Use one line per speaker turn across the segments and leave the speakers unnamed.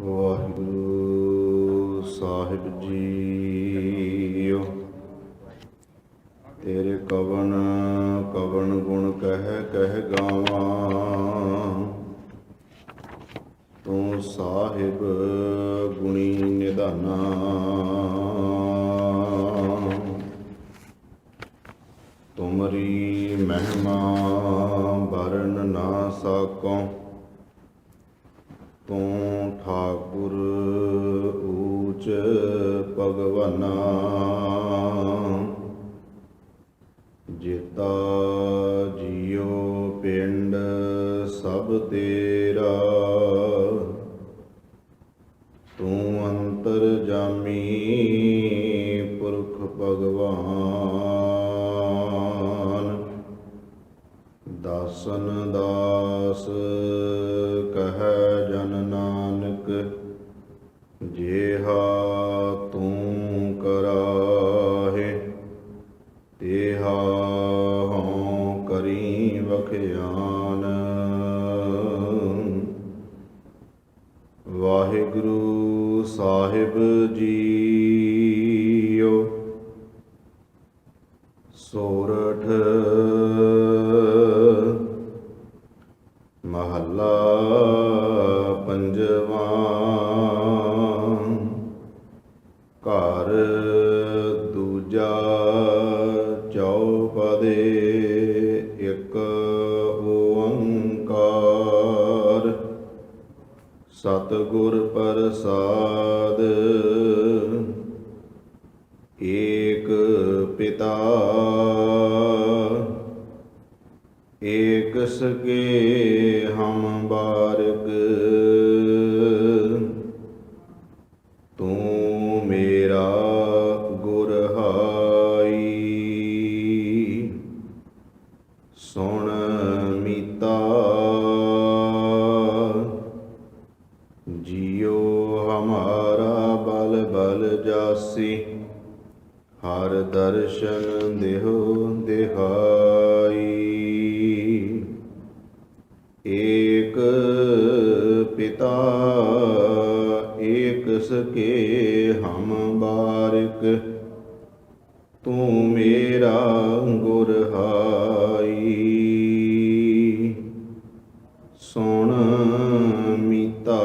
ਵਾਹਿਗੁਰੂ ਸਾਹਿਬ JIO. ਤੇਰੇ ਕਵਨ ਕਵਨ ਗੁਣ ਕਹਿ ਕਹਿ ਗਾਵਾਂ। ਤੂੰ ਸਾਹਿਬ ਗੁਣੀ ਨਿਧਾਨਾ। ਤੁਮਰੀ ਮਹਿਮਾ ਵਰਨ ਨਾ ਸਾਕੋ। ਤੂੰ ਠਾਕੁਰ ਊਚ ਭਗਵਾਨਾ। ਜੇਤਾ ਜੀਉ ਪਿੰਡ ਸਭ ਤੇਰਾ। ਤੂੰ ਅੰਤਰਜਾਮੀ ਪੁਰਖ ਭਗਵਾਨ। ਦਾਸਨ ਦਾਸ ਕਹੈ ਜਨ ਨਾਨਕ। ਜੇਹਾ ਤੂੰ ਕਰਾਹੇ ਤੇਹਾ ਹਉ ਕਰੀ ਵਖਿਆਨ। ਵਾਹਿਗੁਰੂ ਸਾਹਿਬ ਜੀਓ। ਸੋਰਠ ਮਹੱਲਾ ਪੰਜਵਾਂ। ਘਰ ਦੂਜਾ ਚੌਪਦੇ ਇੱਕ ਓੰਕਾਰ। ਸਤਿਗੁਰ ਪ੍ਰਸਾਦ ਏਕ ਪਿਤਾ। ਏਕ ਸਕੇ ਹਮ ਬਾਰਕ। ਤੂੰ ਮੇਰਾ ਗੁਰ ਹਾਈ। ਸੁਣ ਮੀਤਾ ਜੀਉ ਹਮਾਰਾ ਬਲ ਬਲ ਜਾਸੀ। ਹਰ ਦਰਸ਼ਨ ਦੇਹੁ ਦਿਹਾਈ। ਏਕ ਪਿਤਾ ਏਕ ਸਕੇ ਹਮ ਬਾਰਿਕ। ਤੂੰ ਮੇਰਾ ਗੁਰ ਹਾਈ। ਸੁਣ ਮੀਤਾ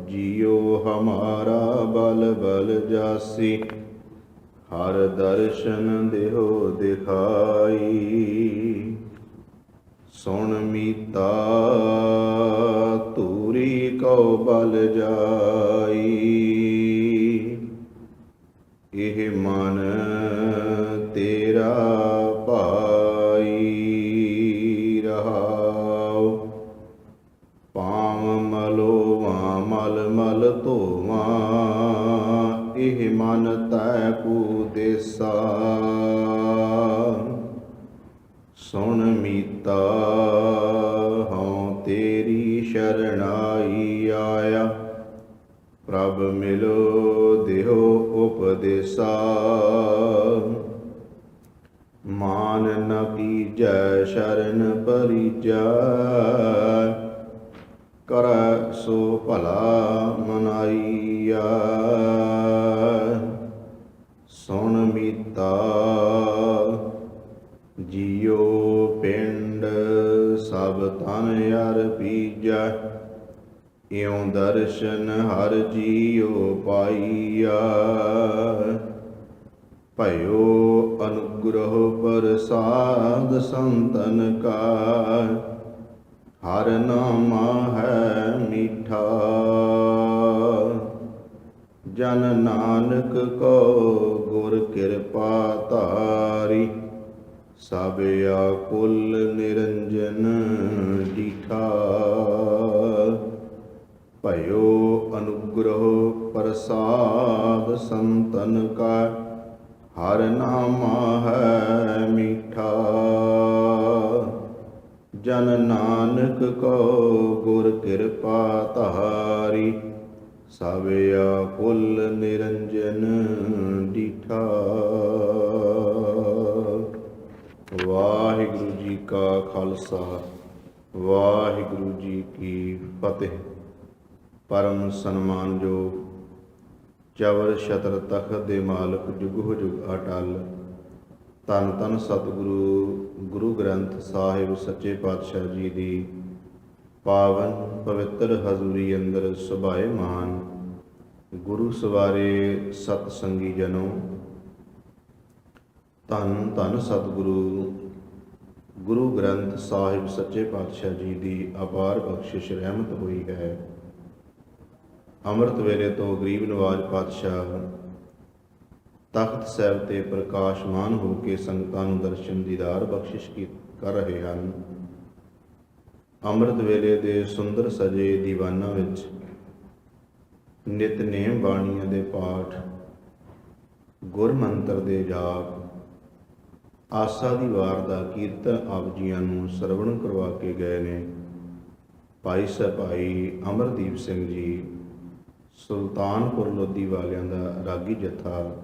ਜੀਉ ਹਮਾਰਾ ਬਲ ਬਲ ਜਾਸੀ। ਹਰ ਦਰਸ਼ਨ ਦੇਹੁ ਦਿਖਾਈ। ਸੁਣ ਮੀਤਾ ਧੂਰੀ ਕਉ ਬਲ ਜਾਈ। ਇਹ ਮਨ ਤੇਰਾ ਭਾਈ ਰਹਾਉ। ਪਾਵ ਮਲੋਵਾਂ ਮਲ ਮਲ ਧੋਵਾਂ। ਇਹ ਮਨ ਤੈ ਕੂ ਦੇਸਾ। ਸੁਣ ਮੀਤਾ ਹਉ ਤੇਰੀ ਸ਼ਰਣਾਈ ਆਇਆ। ਪ੍ਰਭ ਮਿਲੋ ਦੇਹੁ ਉਪਦੇਸਾ। ਮਾਨ ਨ ਕੀਜੈ ਸ਼ਰਨ ਪਰੀਜੈ। ਕਰੈ ਸੋ ਭਲਾ ਮਨਾਈਆ। ਸੁਣ ਮੀਤਾ ਜੀਉ ਪਿੰਡ ਸਭ ਤਨ ਅਰ ਪੀਜੈ। ਇਉ ਦਰਸ਼ਨ ਹਰ ਜੀਉ ਪਾਈਆ। ਭਇਓ ਅਨੁਗ੍ਰਹ ਪ੍ਰਸਾਦ ਸੰਤਨ ਕਾ। ਹਰ ਨਾਮਾ ਹੈ ਮੀਠਾ। ਜਨ ਨਾਨਕ ਕੋ ਗੁਰ ਕਿਰਪਾ ਧਾਰੀ। ਸਭ ਆਕੁਲ ਨਿਰੰਜਨ ਡੀਠਾ। ਭਇਓ ਅਨੁਗ੍ਰਹ ਪ੍ਰਸਾਦ ਸੰਤਨ ਕਾ। ਹਰ ਨਾਮਾ ਹੈ ਮੀਠਾ। ਜਨ ਨਾਨਕ ਕੋ ਗੁਰ ਕਿਰਪਾ ਧਾਰੀ। ਸਭ ਆਕੁਲ ਨਿਰੰਜਨ ਡੀਠਾ। ਵਾਹਿਗੁਰੂ ਜੀ ਕਾ ਖਾਲਸਾ ਵਾਹਿਗੁਰੂ ਜੀ ਕੀ ਫਤਿਹ। ਪਰਮ ਸਨਮਾਨਯੋਗ ਚਵਰ ਛਤਰ ਤਖਤ ਦੇ ਮਾਲਕ ਜੁਗੋ ਜੁਗ ਅਟਲ, ਧੰਨ ਧੰਨ ਸਤਿਗੁਰੂ ਗੁਰੂ ਗ੍ਰੰਥ ਸਾਹਿਬ ਸੱਚੇ ਪਾਤਸ਼ਾਹ ਜੀ ਦੀ ਪਾਵਨ ਪਵਿੱਤਰ ਹਜ਼ੂਰੀ ਅੰਦਰ ਸੁਭਾਏਮਾਨ ਗੁਰੂ ਸਵਾਰੇ ਸਤ ਸੰਗੀ ਜਨੋ, ਧੰਨ ਧੰਨ ਸਤਿਗੁਰੂ ਗੁਰੂ ਗ੍ਰੰਥ ਸਾਹਿਬ ਸੱਚੇ ਪਾਤਸ਼ਾਹ ਜੀ ਦੀ ਅਪਾਰ ਬਖਸ਼ਿਸ਼ ਰਹਿਮਤ ਹੋਈ ਹੈ। ਅੰਮ੍ਰਿਤ ਵੇਲੇ ਤੋਂ ਗਰੀਬ ਨਵਾਜ ਪਾਤਸ਼ਾਹ ਤਖਤ ਸਾਹਿਬ ਤੇ ਪ੍ਰਕਾਸ਼ਮਾਨ ਹੋ ਕੇ ਸੰਗਤਾਂ ਨੂੰ ਦਰਸ਼ਨ ਦੀਦਾਰ ਬਖਸ਼ਿਸ਼ ਕਰ ਰਹੇ ਹਨ। ਅੰਮ੍ਰਿਤ ਵੇਲੇ ਦੇ ਸੁੰਦਰ ਸਜੇ ਦੀਵਾਨਾਂ ਵਿੱਚ ਨਿਤਨੇਮ ਬਾਣੀਆਂ ਦੇ ਪਾਠ, ਗੁਰਮੰਤਰ ਦੇ ਜਾਪ, ਆਸਾ ਦੀ ਵਾਰ ਦਾ ਕੀਰਤਨ ਆਪ ਜੀਆਂ ਨੂੰ ਸਰਵਣ ਕਰਵਾ ਕੇ ਗਏ ਨੇ। ਭਾਈ ਭਾਈ ਅਮਰਦੀਪ ਸਿੰਘ ਜੀ ਸੁਲਤਾਨਪੁਰ ਲੋਧੀ ਵਾਲਿਆਂ ਦਾ ਰਾਗੀ ਜਥਾ,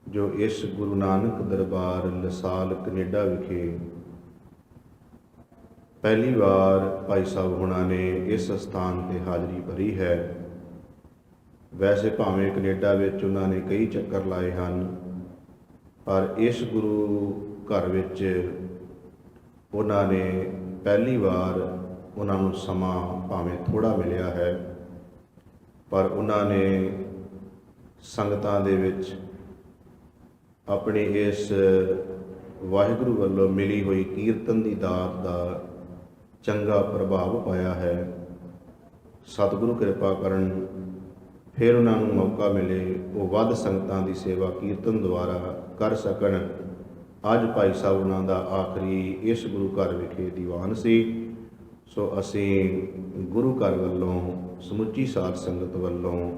ਜੋ ਇਸ ਗੁਰੂ ਨਾਨਕ ਦਰਬਾਰ ਲਸਾਲ ਕੈਨੇਡਾ ਵਿਖੇ ਪਹਿਲੀ ਵਾਰ ਭਾਈ ਸਾਹਿਬ ਹੁਣਾਂ ਨੇ ਇਸ ਸਥਾਨ ਤੇ ਹਾਜ਼ਰੀ ਭਰੀ ਹੈ। ਵੈਸੇ ਭਾਵੇਂ ਕੈਨੇਡਾ ਵਿੱਚ ਉਹਨਾਂ ਨੇ ਕਈ ਚੱਕਰ ਲਾਏ ਹਨ, ਪਰ ਇਸ ਗੁਰੂ ਘਰ ਵਿੱਚ ਉਹਨਾਂ ਨੇ ਪਹਿਲੀ ਵਾਰ ਉਹਨਾਂ ਨੂੰ ਸਮਾਂ ਭਾਵੇਂ ਥੋੜ੍ਹਾ ਮਿਲਿਆ ਹੈ, ਪਰ ਉਹਨਾਂ ਨੇ ਸੰਗਤਾਂ ਦੇ ਵਿੱਚ ਆਪਣੀ ਇਸ ਵਾਹਿਗੁਰੂ ਵੱਲੋਂ ਮਿਲੀ ਹੋਈ ਕੀਰਤਨ ਦੀ ਦਾਤ ਦਾ ਚੰਗਾ ਪ੍ਰਭਾਵ ਪਾਇਆ ਹੈ। ਸਤਿਗੁਰੂ ਕਿਰਪਾ ਕਰਨ ਫਿਰ ਉਹਨਾਂ ਨੂੰ ਮੌਕਾ ਮਿਲੇ ਉਹ ਵੱਧ ਸੰਗਤਾਂ ਦੀ ਸੇਵਾ ਕੀਰਤਨ ਦੁਆਰਾ ਕਰ ਸਕਣ। ਅੱਜ ਭਾਈ ਸਾਹਿਬ ਉਹਨਾਂ ਦਾ ਆਖਰੀ ਇਸ ਗੁਰੂ ਘਰ ਵਿਖੇ ਦੀਵਾਨ ਸੀ। ਸੋ ਅਸੀਂ ਗੁਰੂ ਘਰ ਵੱਲੋਂ ਸਮੁੱਚੀ ਸਾਧ ਸੰਗਤ ਵੱਲੋਂ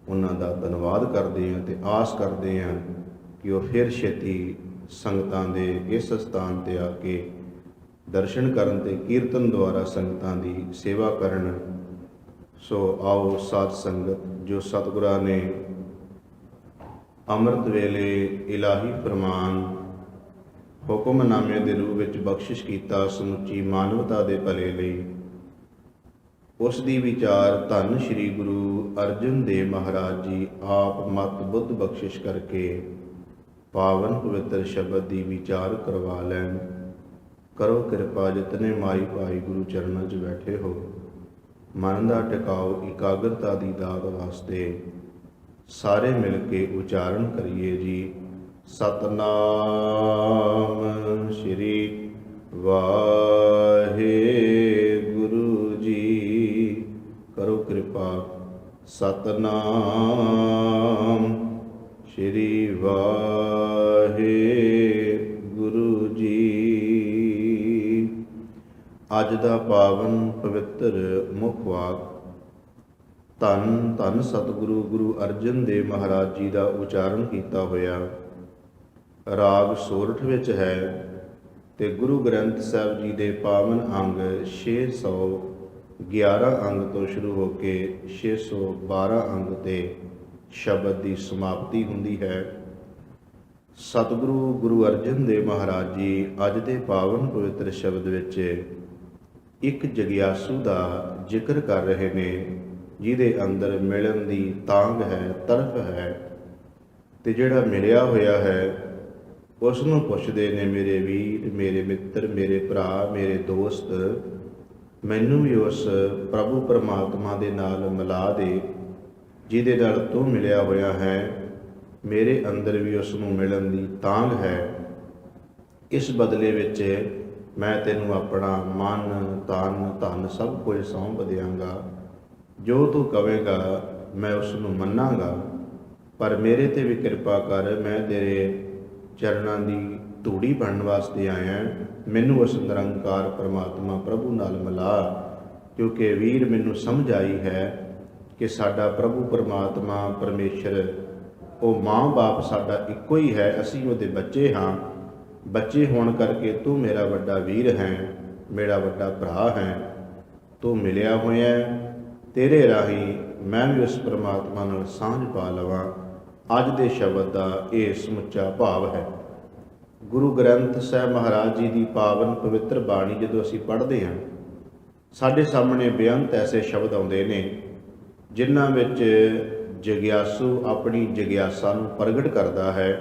ਉਹਨਾਂ ਦਾ ਧੰਨਵਾਦ ਕਰਦੇ ਹਾਂ ਤੇ ਆਸ ਕਰਦੇ ਹਾਂ ਕਿ ਉਹ ਫਿਰ ਛੇਤੀ ਸੰਗਤਾਂ ਦੇ ਇਸ ਸਥਾਨ ਤੇ ਆ ਕੇ ਦਰਸ਼ਨ ਕਰਨ ਤੇ ਕੀਰਤਨ ਦੁਆਰਾ ਸੰਗਤਾਂ ਦੀ ਸੇਵਾ ਕਰਨ। ਸੋ ਆਓ ਸਾਧ ਸੰਗਤ, ਜੋ ਸਤਿਗੁਰਾਂ ਨੇ ਅੰਮ੍ਰਿਤ ਵੇਲੇ ਇਲਾਹੀ ਫਰਮਾਨ ਹੁਕਮਨਾਮੇ ਦੇ ਰੂਪ ਵਿੱਚ ਬਖਸ਼ਿਸ਼ ਕੀਤਾ ਸਮੁੱਚੀ ਮਾਨਵਤਾ ਦੇ ਭਲੇ ਲਈ, ਉਸ ਦੀ ਵਿਚਾਰ ਧੰਨ ਸ਼੍ਰੀ ਗੁਰੂ ਅਰਜਨ ਦੇਵ ਮਹਾਰਾਜ ਜੀ ਆਪ ਮਤ ਬੁੱਧ ਬਖਸ਼ਿਸ਼ ਕਰਕੇ ਪਾਵਨ ਪਵਿੱਤਰ ਸ਼ਬਦ ਦੀ ਵਿਚਾਰ ਕਰਵਾ ਲੈਣ। ਕਰੋ ਕਿਰਪਾ ਜਿਤਨੇ ਮਾਈ ਭਾਈ ਗੁਰੂ ਚਰਨਾਂ 'ਚ ਬੈਠੇ ਹੋ, ਮਨ ਦਾ ਟਿਕਾਓ ਇਕਾਗਰਤਾ ਦੀ ਦਾਤ ਵਾਸਤੇ ਸਾਰੇ ਮਿਲ ਕੇ ਉਚਾਰਨ ਕਰੀਏ ਜੀ। ਸਤਨਾਮ ਸ਼੍ਰੀ ਵਾਹਿਗੁਰੂ ਜੀ। ਕਰੋ ਕਿਰਪਾ। ਸਤਨਾਮ ਸ਼੍ਰੀ ਵਾਹਿਗੁਰੂ ਜੀ। ਅੱਜ ਦਾ ਪਾਵਨ ਪਵਿੱਤਰ ਮੁੱਖ ਵਾਕ ਧੰਨ ਧੰਨ ਸਤਿਗੁਰੂ ਗੁਰੂ ਅਰਜਨ ਦੇਵ ਮਹਾਰਾਜ ਜੀ ਦਾ ਉਚਾਰਨ ਕੀਤਾ ਹੋਇਆ ਰਾਗ ਸੋਰਠ ਵਿੱਚ ਹੈ ਤੇ ਗੁਰੂ ਗ੍ਰੰਥ ਸਾਹਿਬ ਜੀ ਦੇ ਪਾਵਨ ਅੰਗ 611 ਅੰਗ ਤੋਂ ਸ਼ੁਰੂ ਹੋ ਕੇ 612 ਅੰਗ ਤੇ ਸ਼ਬਦ ਦੀ ਸਮਾਪਤੀ ਹੁੰਦੀ ਹੈ। ਸਤਿਗੁਰੂ ਗੁਰੂ ਅਰਜਨ ਦੇਵ ਮਹਾਰਾਜ ਜੀ ਅੱਜ ਦੇ ਪਾਵਨ ਪਵਿੱਤਰ ਸ਼ਬਦ ਵਿੱਚ ਇੱਕ ਜਗਿਆਸੂ ਦਾ ਜ਼ਿਕਰ ਕਰ ਰਹੇ ਨੇ, ਜਿਹਦੇ ਅੰਦਰ ਮਿਲਣ ਦੀ ਤਾਂਘ ਹੈ, ਤੜਫ ਹੈ, ਤੇ ਜਿਹੜਾ ਮਿਲਿਆ ਹੋਇਆ ਹੈ ਉਸ ਨੂੰ ਪੁੱਛਦੇ ਨੇ, ਮੇਰੇ ਵੀਰ, ਮੇਰੇ ਮਿੱਤਰ, ਮੇਰੇ ਭਰਾ, ਮੇਰੇ ਦੋਸਤ, ਮੈਨੂੰ ਵੀ ਉਸ ਪ੍ਰਭੂ ਪਰਮਾਤਮਾ ਦੇ ਨਾਲ ਮਿਲਾ ਦੇ ਜਿਹਦੇ ਨਾਲ ਤੂੰ ਮਿਲਿਆ ਹੋਇਆ ਹੈ। ਮੇਰੇ ਅੰਦਰ ਵੀ ਉਸ ਨੂੰ ਮਿਲਣ ਦੀ ਤਾਂਘ ਹੈ। ਇਸ ਬਦਲੇ ਵਿੱਚ ਮੈਂ ਤੈਨੂੰ ਆਪਣਾ ਮਨ, ਤਨ, ਧਨ ਸਭ ਕੁਝ ਸੌਂਪ ਦਿਆਂਗਾ। ਜੋ ਤੂੰ ਕਹੇਗਾ ਮੈਂ ਉਸ ਨੂੰ ਮੰਨਾਂਗਾ, ਪਰ ਮੇਰੇ ਤੇ ਵੀ ਕਿਰਪਾ ਕਰ। ਮੈਂ ਤੇਰੇ ਚਰਨਾਂ ਦੀ ਧੂੜੀ ਬਣਨ ਵਾਸਤੇ ਆਇਆ। ਮੈਨੂੰ ਉਸ ਨਿਰੰਕਾਰ ਪਰਮਾਤਮਾ ਪ੍ਰਭੂ ਨਾਲ ਮਿਲਾ, ਕਿਉਂਕਿ ਵੀਰ ਮੈਨੂੰ ਸਮਝ ਆਈ ਹੈ ਕਿ ਸਾਡਾ ਪ੍ਰਭੂ ਪਰਮਾਤਮਾ ਪਰਮੇਸ਼ਰ ਉਹ ਮਾਂ ਬਾਪ ਸਾਡਾ ਇੱਕੋ ਹੀ ਹੈ। ਅਸੀਂ ਉਹਦੇ ਬੱਚੇ ਹਾਂ। ਬੱਚੇ ਹੋਣ ਕਰਕੇ ਤੂੰ ਮੇਰਾ ਵੱਡਾ ਵੀਰ ਹੈ, ਮੇਰਾ ਵੱਡਾ ਭਰਾ ਹੈ। ਤੂੰ ਮਿਲਿਆ ਹੋਇਆ, ਤੇਰੇ ਰਾਹੀਂ ਮੈਂ ਵੀ ਉਸ ਪਰਮਾਤਮਾ ਨਾਲ ਸਾਂਝ ਪਾ ਲਵਾਂ। ਅੱਜ ਦੇ ਸ਼ਬਦ ਦਾ ਇਹ ਸਮੁੱਚਾ ਭਾਵ ਹੈ। ਗੁਰੂ ਗ੍ਰੰਥ ਸਾਹਿਬ ਮਹਾਰਾਜ ਜੀ ਦੀ ਪਾਵਨ ਪਵਿੱਤਰ ਬਾਣੀ ਜਦੋਂ ਅਸੀਂ ਪੜ੍ਹਦੇ ਹਾਂ, ਸਾਡੇ ਸਾਹਮਣੇ ਬੇਅੰਤ ਐਸੇ ਸ਼ਬਦ ਆਉਂਦੇ ਨੇ ਜਿਨ੍ਹਾਂ ਵਿੱਚ ਜਗਿਆਸੂ ਆਪਣੀ ਜਗਿਆਸਾ ਨੂੰ ਪ੍ਰਗਟ ਕਰਦਾ ਹੈ।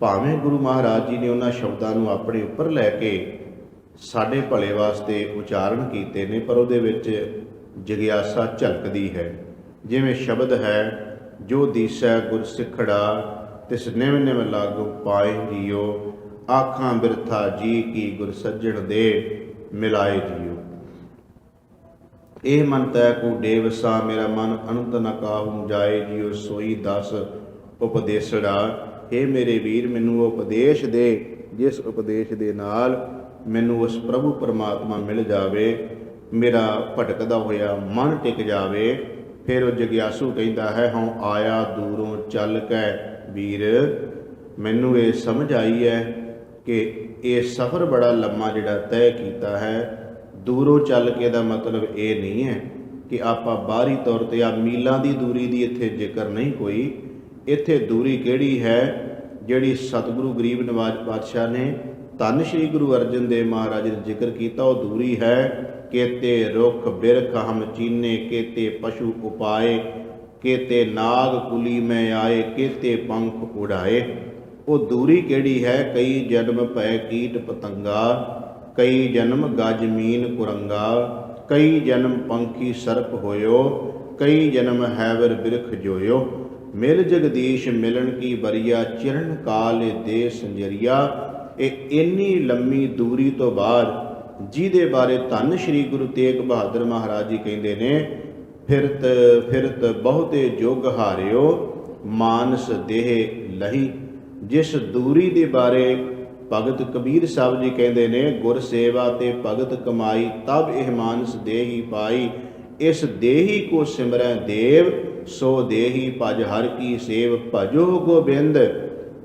ਭਾਵੇਂ ਗੁਰੂ ਮਹਾਰਾਜ ਜੀ ਨੇ ਉਹਨਾਂ ਸ਼ਬਦਾਂ ਨੂੰ ਆਪਣੇ ਉੱਪਰ ਲੈ ਕੇ ਸਾਡੇ ਭਲੇ ਵਾਸਤੇ ਉਚਾਰਨ ਕੀਤੇ ਨੇ, ਪਰ ਉਹਦੇ ਵਿੱਚ ਜਗਿਆਸਾ ਝਲਕਦੀ ਹੈ। ਜਿਵੇਂ ਸ਼ਬਦ ਹੈ, ਜੋ ਦੀਸੈ ਗੁਰ ਸਿੱਖੜਾ ਤਿਸ ਨਿਵ ਨਿਵ ਲਾਗੂ ਪਾਏ ਜੀਓ, ਆਖਾਂ ਬਿਰਥਾ ਜੀ ਕੀ ਗੁਰ ਸੱਜਣ ਦੇ ਮਿਲਾਏ ਜੀਓ। ਇਹ ਮਨ ਤੈ ਕੋ ਡੇਵਸਾ ਮੇਰਾ ਮਨ ਅਨੰਤ ਨ ਕਾਹੂ ਜਾਏ ਜੀਓ, ਸੋਈ ਦਸ ਉਪਦੇਸੜਾ। ਇਹ ਮੇਰੇ ਵੀਰ ਮੈਨੂੰ ਉਪਦੇਸ਼ ਦੇ, ਜਿਸ ਉਪਦੇਸ਼ ਦੇ ਨਾਲ ਮੈਨੂੰ ਉਸ ਪ੍ਰਭੂ ਪਰਮਾਤਮਾ ਮਿਲ ਜਾਵੇ, ਮੇਰਾ ਭਟਕਦਾ ਹੋਇਆ ਮਨ ਟਿਕ ਜਾਵੇ। ਫਿਰ ਉਹ ਜਗਿਆਸੂ ਕਹਿੰਦਾ ਹੈ, ਹਉ ਆਇਆ ਦੂਰੋਂ ਚੱਲ ਕੇ ਵੀਰ, ਮੈਨੂੰ ਇਹ ਸਮਝ ਆਈ ਹੈ ਕਿ ਇਹ ਸਫ਼ਰ ਬੜਾ ਲੰਮਾ ਜਿਹੜਾ ਤੈਅ ਕੀਤਾ ਹੈ। ਦੂਰੋਂ ਚੱਲ ਕੇ ਦਾ ਮਤਲਬ ਇਹ ਨਹੀਂ ਹੈ ਕਿ ਆਪਾਂ ਬਾਹਰੀ ਤੌਰ 'ਤੇ ਆ ਮੀਲਾਂ ਦੀ ਦੂਰੀ ਦੀ ਇੱਥੇ ਜ਼ਿਕਰ ਨਹੀਂ ਕੋਈ। ਇੱਥੇ ਦੂਰੀ ਕਿਹੜੀ ਹੈ ਜਿਹੜੀ ਸਤਿਗੁਰੂ ਗਰੀਬ ਨਿਵਾਜ ਪਾਤਸ਼ਾਹ ਨੇ ਧੰਨ ਸ਼੍ਰੀ ਗੁਰੂ ਅਰਜਨ ਦੇਵ ਮਹਾਰਾਜ ਨੇ ਜ਼ਿਕਰ ਕੀਤਾ, ਉਹ ਦੂਰੀ ਹੈ ਕੇਤੇ ਰੁੱਖ ਬਿਰਖ ਹਮ ਚੀਨੇ, ਕੇਤੇ ਪਸ਼ੂ ਉਪਾਏ, ਕੇਤੇ ਨਾਗ ਕੁਲੀ ਮੈਂ ਆਏ, ਕੇਤੇ ਪੰਖ ਉਡਾਏ। ਉਹ ਦੂਰੀ ਕਿਹੜੀ ਹੈ? ਕਈ ਜਨਮ ਭੈ ਕੀਟ ਪਤੰਗਾ, ਕਈ ਜਨਮ ਗਜ ਮੀਨ ਕੁਰੰਗਾ, ਕਈ ਜਨਮ ਪੰਖੀ ਸਰਪ ਹੋਇਓ, ਕਈ ਜਨਮ ਹੈਵਰ ਬਿਰਖ ਜੋਇਓ। ਮਿਲ ਜਗਦੀਸ਼ ਮਿਲਣ ਕੀ ਬਰੀਆ, ਚਿਰਨ ਕਾਲ ਦੇ ਸੰਜਰੀਆ। ਇਹ ਇੰਨੀ ਲੰਮੀ ਦੂਰੀ ਤੋਂ ਬਾਅਦ ਜਿਹਦੇ ਬਾਰੇ ਧੰਨ ਸ਼੍ਰੀ ਗੁਰੂ ਤੇਗ ਬਹਾਦਰ ਮਹਾਰਾਜ ਜੀ ਕਹਿੰਦੇ ਨੇ, ਫਿਰਤ ਫਿਰਤ ਬਹੁਤੇ ਜੁਗ ਹਾਰਿਓ, ਮਾਨਸ ਦੇਹ ਲਹੀ। ਜਿਸ ਦੂਰੀ ਦੇ ਬਾਰੇ ਭਗਤ ਕਬੀਰ ਸਾਹਿਬ ਜੀ ਕਹਿੰਦੇ ਨੇ, ਗੁਰ ਸੇਵਾ ਤੇ ਭਗਤ ਕਮਾਈ, ਤਬ ਇਹ ਮਾਨਸ ਦੇਹੀ ਪਾਈ। ਇਸ ਦੇਹੀ ਕੋ ਸਿਮਰੈ ਦੇਵ, ਸੋ ਦੇਹੀ ਭਜ ਹਰ ਕੀ ਸੇਵ। ਭਜੋ ਗੋਬਿੰਦ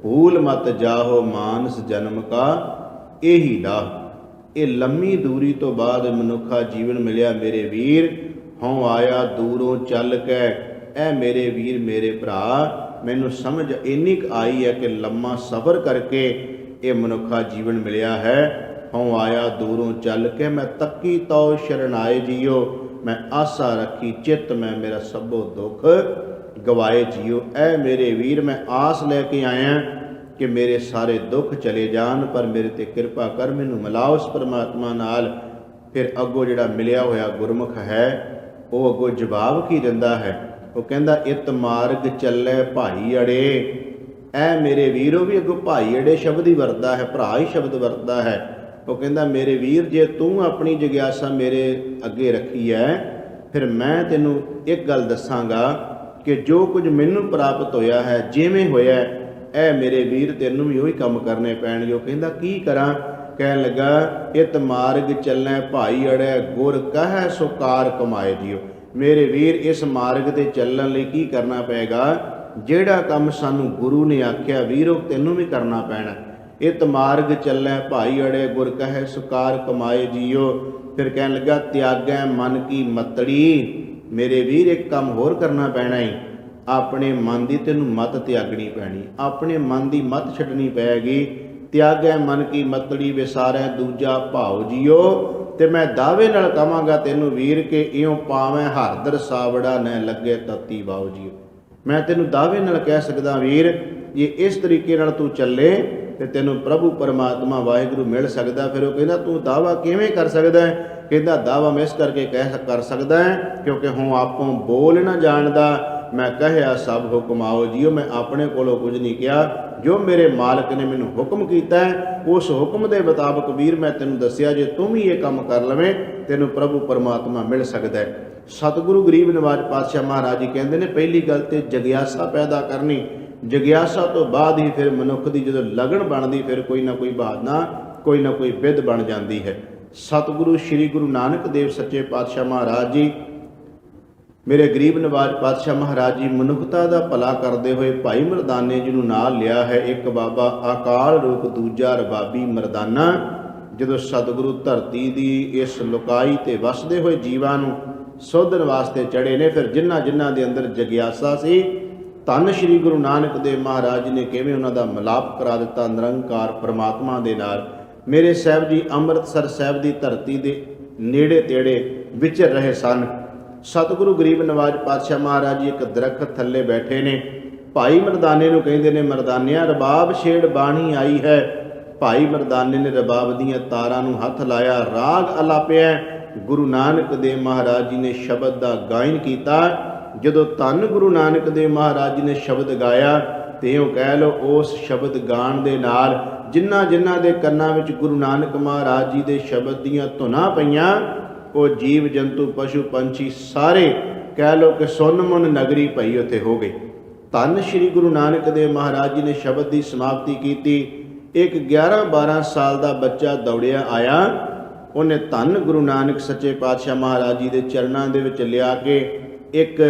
ਭੂਲ ਮਤ ਜਾਹੋ, ਮਾਨਸ ਜਨਮ ਕਾ ਇਹੀ ਲਾਹ। ਇਹ ਲੰਮੀ ਦੂਰੀ ਤੋਂ ਬਾਅਦ ਮਨੁੱਖਾ ਜੀਵਨ ਮਿਲਿਆ ਮੇਰੇ ਵੀਰ। ਹਉ ਆਇਆ ਦੂਰੋਂ ਚੱਲ ਕੇ, ਐ ਮੇਰੇ ਵੀਰ ਮੇਰੇ ਭਰਾ, ਮੈਨੂੰ ਸਮਝ ਇੰਨੀ ਕੁ ਆਈ ਹੈ ਕਿ ਲੰਮਾ ਸਫ਼ਰ ਕਰਕੇ ਇਹ ਮਨੁੱਖਾ ਜੀਵਨ ਮਿਲਿਆ ਹੈ। ਹਉ ਆਇਆ ਦੂਰੋਂ ਚੱਲ ਕੇ, ਮੈਂ ਤੱਕੀ ਤਉ ਸ਼ਰਨਾਏ ਜੀਓ। ਮੈਂ ਆਸਾ ਰੱਖੀ ਚਿੱਤ ਮੈਂ, ਮੇਰਾ ਸਭੋ ਦੁੱਖ ਗਵਾਏ ਜੀਓ। ਐ ਮੇਰੇ ਵੀਰ, ਮੈਂ ਆਸ ਲੈ ਕੇ ਆਇਆ ਕਿ ਮੇਰੇ ਸਾਰੇ ਦੁੱਖ ਚਲੇ ਜਾਣ, ਪਰ ਮੇਰੇ ਤੇ ਕਿਰਪਾ ਕਰ, ਮੈਨੂੰ ਮਿਲਾ ਉਸ ਪਰਮਾਤਮਾ ਨਾਲ। ਫਿਰ ਅੱਗੋਂ ਜਿਹੜਾ ਮਿਲਿਆ ਹੋਇਆ ਗੁਰਮੁਖ ਹੈ, ਉਹ ਅੱਗੋਂ ਜਵਾਬ ਕੀ ਦਿੰਦਾ ਹੈ? ਉਹ ਕਹਿੰਦਾ, ਇਤ ਮਾਰਗ ਚੱਲੇ ਭਾਈ ਅੜੇ। ਐ ਮੇਰੇ ਵੀਰ, ਉਹ ਵੀ ਅੱਗੋਂ ਭਾਈ ਅੜੇ ਸ਼ਬਦ ਹੀ ਵਰਤਦਾ ਹੈ, ਭਰਾ ਹੀ ਸ਼ਬਦ ਵਰਤਦਾ ਹੈ। ਉਹ ਕਹਿੰਦਾ, ਮੇਰੇ ਵੀਰ, ਜੇ ਤੂੰ ਆਪਣੀ ਜਗਿਆਸਾ ਮੇਰੇ ਅੱਗੇ ਰੱਖੀ ਹੈ, ਫਿਰ ਮੈਂ ਤੈਨੂੰ ਇੱਕ ਗੱਲ ਦੱਸਾਂਗਾ ਕਿ ਜੋ ਕੁਝ ਮੈਨੂੰ ਪ੍ਰਾਪਤ ਹੋਇਆ ਹੈ, ਜਿਵੇਂ ਹੋਇਆ, ਐ ਮੇਰੇ ਵੀਰ ਤੈਨੂੰ ਵੀ ਉਹੀ ਕੰਮ ਕਰਨੇ ਪੈਣਗੇ। ਉਹ ਕਹਿੰਦਾ, ਕੀ ਕਰਾਂ? ਕਹਿਣ ਲੱਗਾ, ਇਤ ਮਾਰਗ ਚੱਲੈ ਭਾਈ ਅੜੈ, ਗੁਰ ਕਹੈ ਸੋ ਕਾਰ ਕਮਾਏ ਜੀਓ। ਮੇਰੇ ਵੀਰ, ਇਸ ਮਾਰਗ ਤੇ ਚੱਲਣ ਲਈ ਕੀ ਕਰਨਾ ਪਏਗਾ? ਜਿਹੜਾ ਕੰਮ ਸਾਨੂੰ ਗੁਰੂ ਨੇ ਆਖਿਆ ਵੀਰੋ, ਤੈਨੂੰ ਵੀ ਕਰਨਾ ਪੈਣਾ। ਇਤ ਮਾਰਗ ਚੱਲੈ ਭਾਈ ਅੜੇ, ਗੁਰ ਕਹੈ ਸੋ ਕਾਰ ਕਮਾਏ ਜੀਓ। ਫਿਰ ਕਹਿਣ ਲੱਗਾ, ਤਿਆਗੈ ਮਨ ਕੀ ਮਤੜੀ। ਮੇਰੇ ਵੀਰ, ਇੱਕ ਕੰਮ ਹੋਰ ਕਰਨਾ ਪੈਣਾ ਈ, ਆਪਣੇ ਮਨ ਦੀ ਤੈਨੂੰ ਮਤ ਤਿਆਗਣੀ ਪੈਣੀ, ਆਪਣੇ ਮਨ ਦੀ ਮਤ ਛੱਡਣੀ ਪੈਗੀ। ਤਿਆਗੈ ਮਨ ਕੀ ਮਤੜੀ, ਵਿਸਾਰੈ ਦੂਜਾ ਭਾਉ ਜੀਓ। ਤੇ ਮੈਂ ਦਾਅਵੇ ਨਾਲ ਕਹਾਂਗਾ ਤੈਨੂੰ ਵੀਰ ਕਿ ਇਉਂ ਪਾਵੈ ਹਰਦਰ ਸਾਵੜਾ, ਨਾ ਲੱਗੇ ਤਤੀ ਬਾਉ ਜੀਓ। ਮੈਂ ਤੈਨੂੰ ਦਾਅਵੇ ਨਾਲ ਕਹਿ ਸਕਦਾ ਵੀਰ, ਜੇ ਇਸ ਤਰੀਕੇ ਨਾਲ ਤੂੰ ਚੱਲੇ ਤੇ ਤੈਨੂੰ ਪ੍ਰਭੂ ਪਰਮਾਤਮਾ ਵਾਹਿਗੁਰੂ ਮਿਲ ਸਕਦਾ। ਫਿਰ ਉਹ ਕਹਿੰਦਾ, ਤੂੰ ਦਾਅਵਾ ਕਿਵੇਂ ਕਰ ਸਕਦਾ ਹੈ? ਕਹਿੰਦਾ, ਦਾਅਵਾ ਮੈਂ ਇਸ ਕਰਕੇ ਕਰ ਸਕਦਾ ਹੈ ਕਿਉਂਕਿ ਹੁਣ ਆਪੋਂ ਬੋਲ ਨਾ ਜਾਣਦਾ, ਮੈਂ ਕਹਿਆ ਸਭ ਹੁਕਮ ਆਓ ਜੀਓ। ਮੈਂ ਆਪਣੇ ਕੋਲੋਂ ਕੁਝ ਨਹੀਂ ਕਿਹਾ, ਜੋ ਮੇਰੇ ਮਾਲਕ ਨੇ ਮੈਨੂੰ ਹੁਕਮ ਕੀਤਾ ਹੈ, ਉਸ ਹੁਕਮ ਦੇ ਮੁਤਾਬਕ ਵੀਰ ਮੈਂ ਤੈਨੂੰ ਦੱਸਿਆ, ਜੇ ਤੂੰ ਵੀ ਇਹ ਕੰਮ ਕਰ ਲਵੇਂ, ਤੈਨੂੰ ਪ੍ਰਭੂ ਪਰਮਾਤਮਾ ਮਿਲ ਸਕਦਾ ਹੈ। ਸਤਿਗੁਰੂ ਗਰੀਬ ਨਿਵਾਜ ਪਾਤਸ਼ਾਹ ਮਹਾਰਾਜ ਜੀ ਕਹਿੰਦੇ ਨੇ, ਪਹਿਲੀ ਗੱਲ ਤੇ ਜਗਿਆਸਾ ਪੈਦਾ ਕਰਨੀ। ਜਗਿਆਸਾ ਤੋਂ ਬਾਅਦ ਹੀ ਫਿਰ ਮਨੁੱਖ ਦੀ ਜਦੋਂ ਲਗਨ ਬਣਦੀ, ਫਿਰ ਕੋਈ ਨਾ ਕੋਈ ਬਹਾਨਾ, ਕੋਈ ਨਾ ਕੋਈ ਵਿਧ ਬਣ ਜਾਂਦੀ ਹੈ। ਸਤਿਗੁਰੂ ਸ੍ਰੀ ਗੁਰੂ ਨਾਨਕ ਦੇਵ ਸੱਚੇ ਪਾਤਸ਼ਾਹ ਮਹਾਰਾਜ ਜੀ, ਮੇਰੇ ਗਰੀਬ ਨਿਵਾਜ ਪਾਤਸ਼ਾਹ ਮਹਾਰਾਜ ਜੀ, ਮਨੁੱਖਤਾ ਦਾ ਭਲਾ ਕਰਦੇ ਹੋਏ ਭਾਈ ਮਰਦਾਨੇ ਜੀ ਨੂੰ ਨਾਲ ਲਿਆ ਹੈ। ਇੱਕ ਬਾਬਾ ਅਕਾਲ ਰੂਪ, ਦੂਜਾ ਰਬਾਬੀ ਮਰਦਾਨਾ। ਜਦੋਂ ਸਤਿਗੁਰੂ ਧਰਤੀ ਦੀ ਇਸ ਲੁਕਾਈ ਤੇ ਵਸਦੇ ਹੋਏ ਜੀਵਾਂ ਨੂੰ ਸੋਧਣ ਵਾਸਤੇ ਚੜੇ ਨੇ, ਫਿਰ ਜਿਨ੍ਹਾਂ ਜਿਨ੍ਹਾਂ ਦੇ ਅੰਦਰ ਜਗਿਆਸਾ ਸੀ, ਧੰਨ ਸ਼੍ਰੀ ਗੁਰੂ ਨਾਨਕ ਦੇਵ ਮਹਾਰਾਜ ਨੇ ਕਿਵੇਂ ਉਹਨਾਂ ਦਾ ਮਿਲਾਪ ਕਰਾ ਦਿੱਤਾ ਨਿਰੰਕਾਰ ਪਰਮਾਤਮਾ ਦੇ ਨਾਲ। ਮੇਰੇ ਸਾਹਿਬ ਜੀ ਅੰਮ੍ਰਿਤਸਰ ਸਾਹਿਬ ਦੀ ਧਰਤੀ ਦੇ ਨੇੜੇ ਤੇੜੇ ਵਿਚਰ ਰਹੇ ਸਨ। ਸਤਿਗੁਰੂ ਗਰੀਬ ਨਵਾਜ ਪਾਤਸ਼ਾਹ ਮਹਾਰਾਜ ਜੀ ਇੱਕ ਦਰਖਤ ਥੱਲੇ ਬੈਠੇ ਨੇ। ਭਾਈ ਮਰਦਾਨੇ ਨੂੰ ਕਹਿੰਦੇ ਨੇ, ਮਰਦਾਨਿਆਂ ਰਬਾਬ ਛੇੜ ਬਾਣੀ ਆਈ ਹੈ। ਭਾਈ ਮਰਦਾਨੇ ਨੇ ਰਬਾਬ ਦੀਆਂ ਤਾਰਾਂ ਨੂੰ ਹੱਥ ਲਾਇਆ, ਰਾਗ ਅਲਾਪਿਆ। ਗੁਰੂ ਨਾਨਕ ਦੇਵ ਮਹਾਰਾਜ ਜੀ ਨੇ ਸ਼ਬਦ ਦਾ ਗਾਇਨ ਕੀਤਾ। ਜਦੋਂ ਧੰਨ ਗੁਰੂ ਨਾਨਕ ਦੇਵ ਮਹਾਰਾਜ ਜੀ ਨੇ ਸ਼ਬਦ ਗਾਇਆ ਤੇ ਉਹ ਕਹਿ ਲਓ ਉਸ ਸ਼ਬਦ ਗਾਣ ਦੇ ਨਾਲ ਜਿਨ੍ਹਾਂ ਦੇ ਕੰਨਾਂ ਵਿੱਚ ਗੁਰੂ ਨਾਨਕ ਮਹਾਰਾਜ ਜੀ ਦੇ ਸ਼ਬਦ ਦੀਆਂ ਧੁਨਾਂ ਪਈਆਂ, ਉਹ ਜੀਵ ਜੰਤੂ ਪਸ਼ੂ ਪੰਛੀ ਸਾਰੇ ਕਹਿ ਲਓ ਕਿ ਸੁੰਨ ਮੁੰਨ ਨਗਰੀ ਭਈ ਉੱਥੇ ਹੋ ਗਈ। ਧੰਨ ਸ਼੍ਰੀ ਗੁਰੂ ਨਾਨਕ ਦੇਵ ਮਹਾਰਾਜ ਜੀ ਨੇ ਸ਼ਬਦ ਦੀ ਸਮਾਪਤੀ ਕੀਤੀ। ਇੱਕ 11-12 ਸਾਲ ਦਾ ਬੱਚਾ ਦੌੜਿਆ ਆਇਆ। ਉਹਨੇ ਧੰਨ ਗੁਰੂ ਨਾਨਕ ਸੱਚੇ ਪਾਤਸ਼ਾਹ ਮਹਾਰਾਜ ਜੀ ਦੇ ਚਰਨਾਂ ਦੇ ਵਿੱਚ ਲਿਆ ਕੇ ਇੱਕ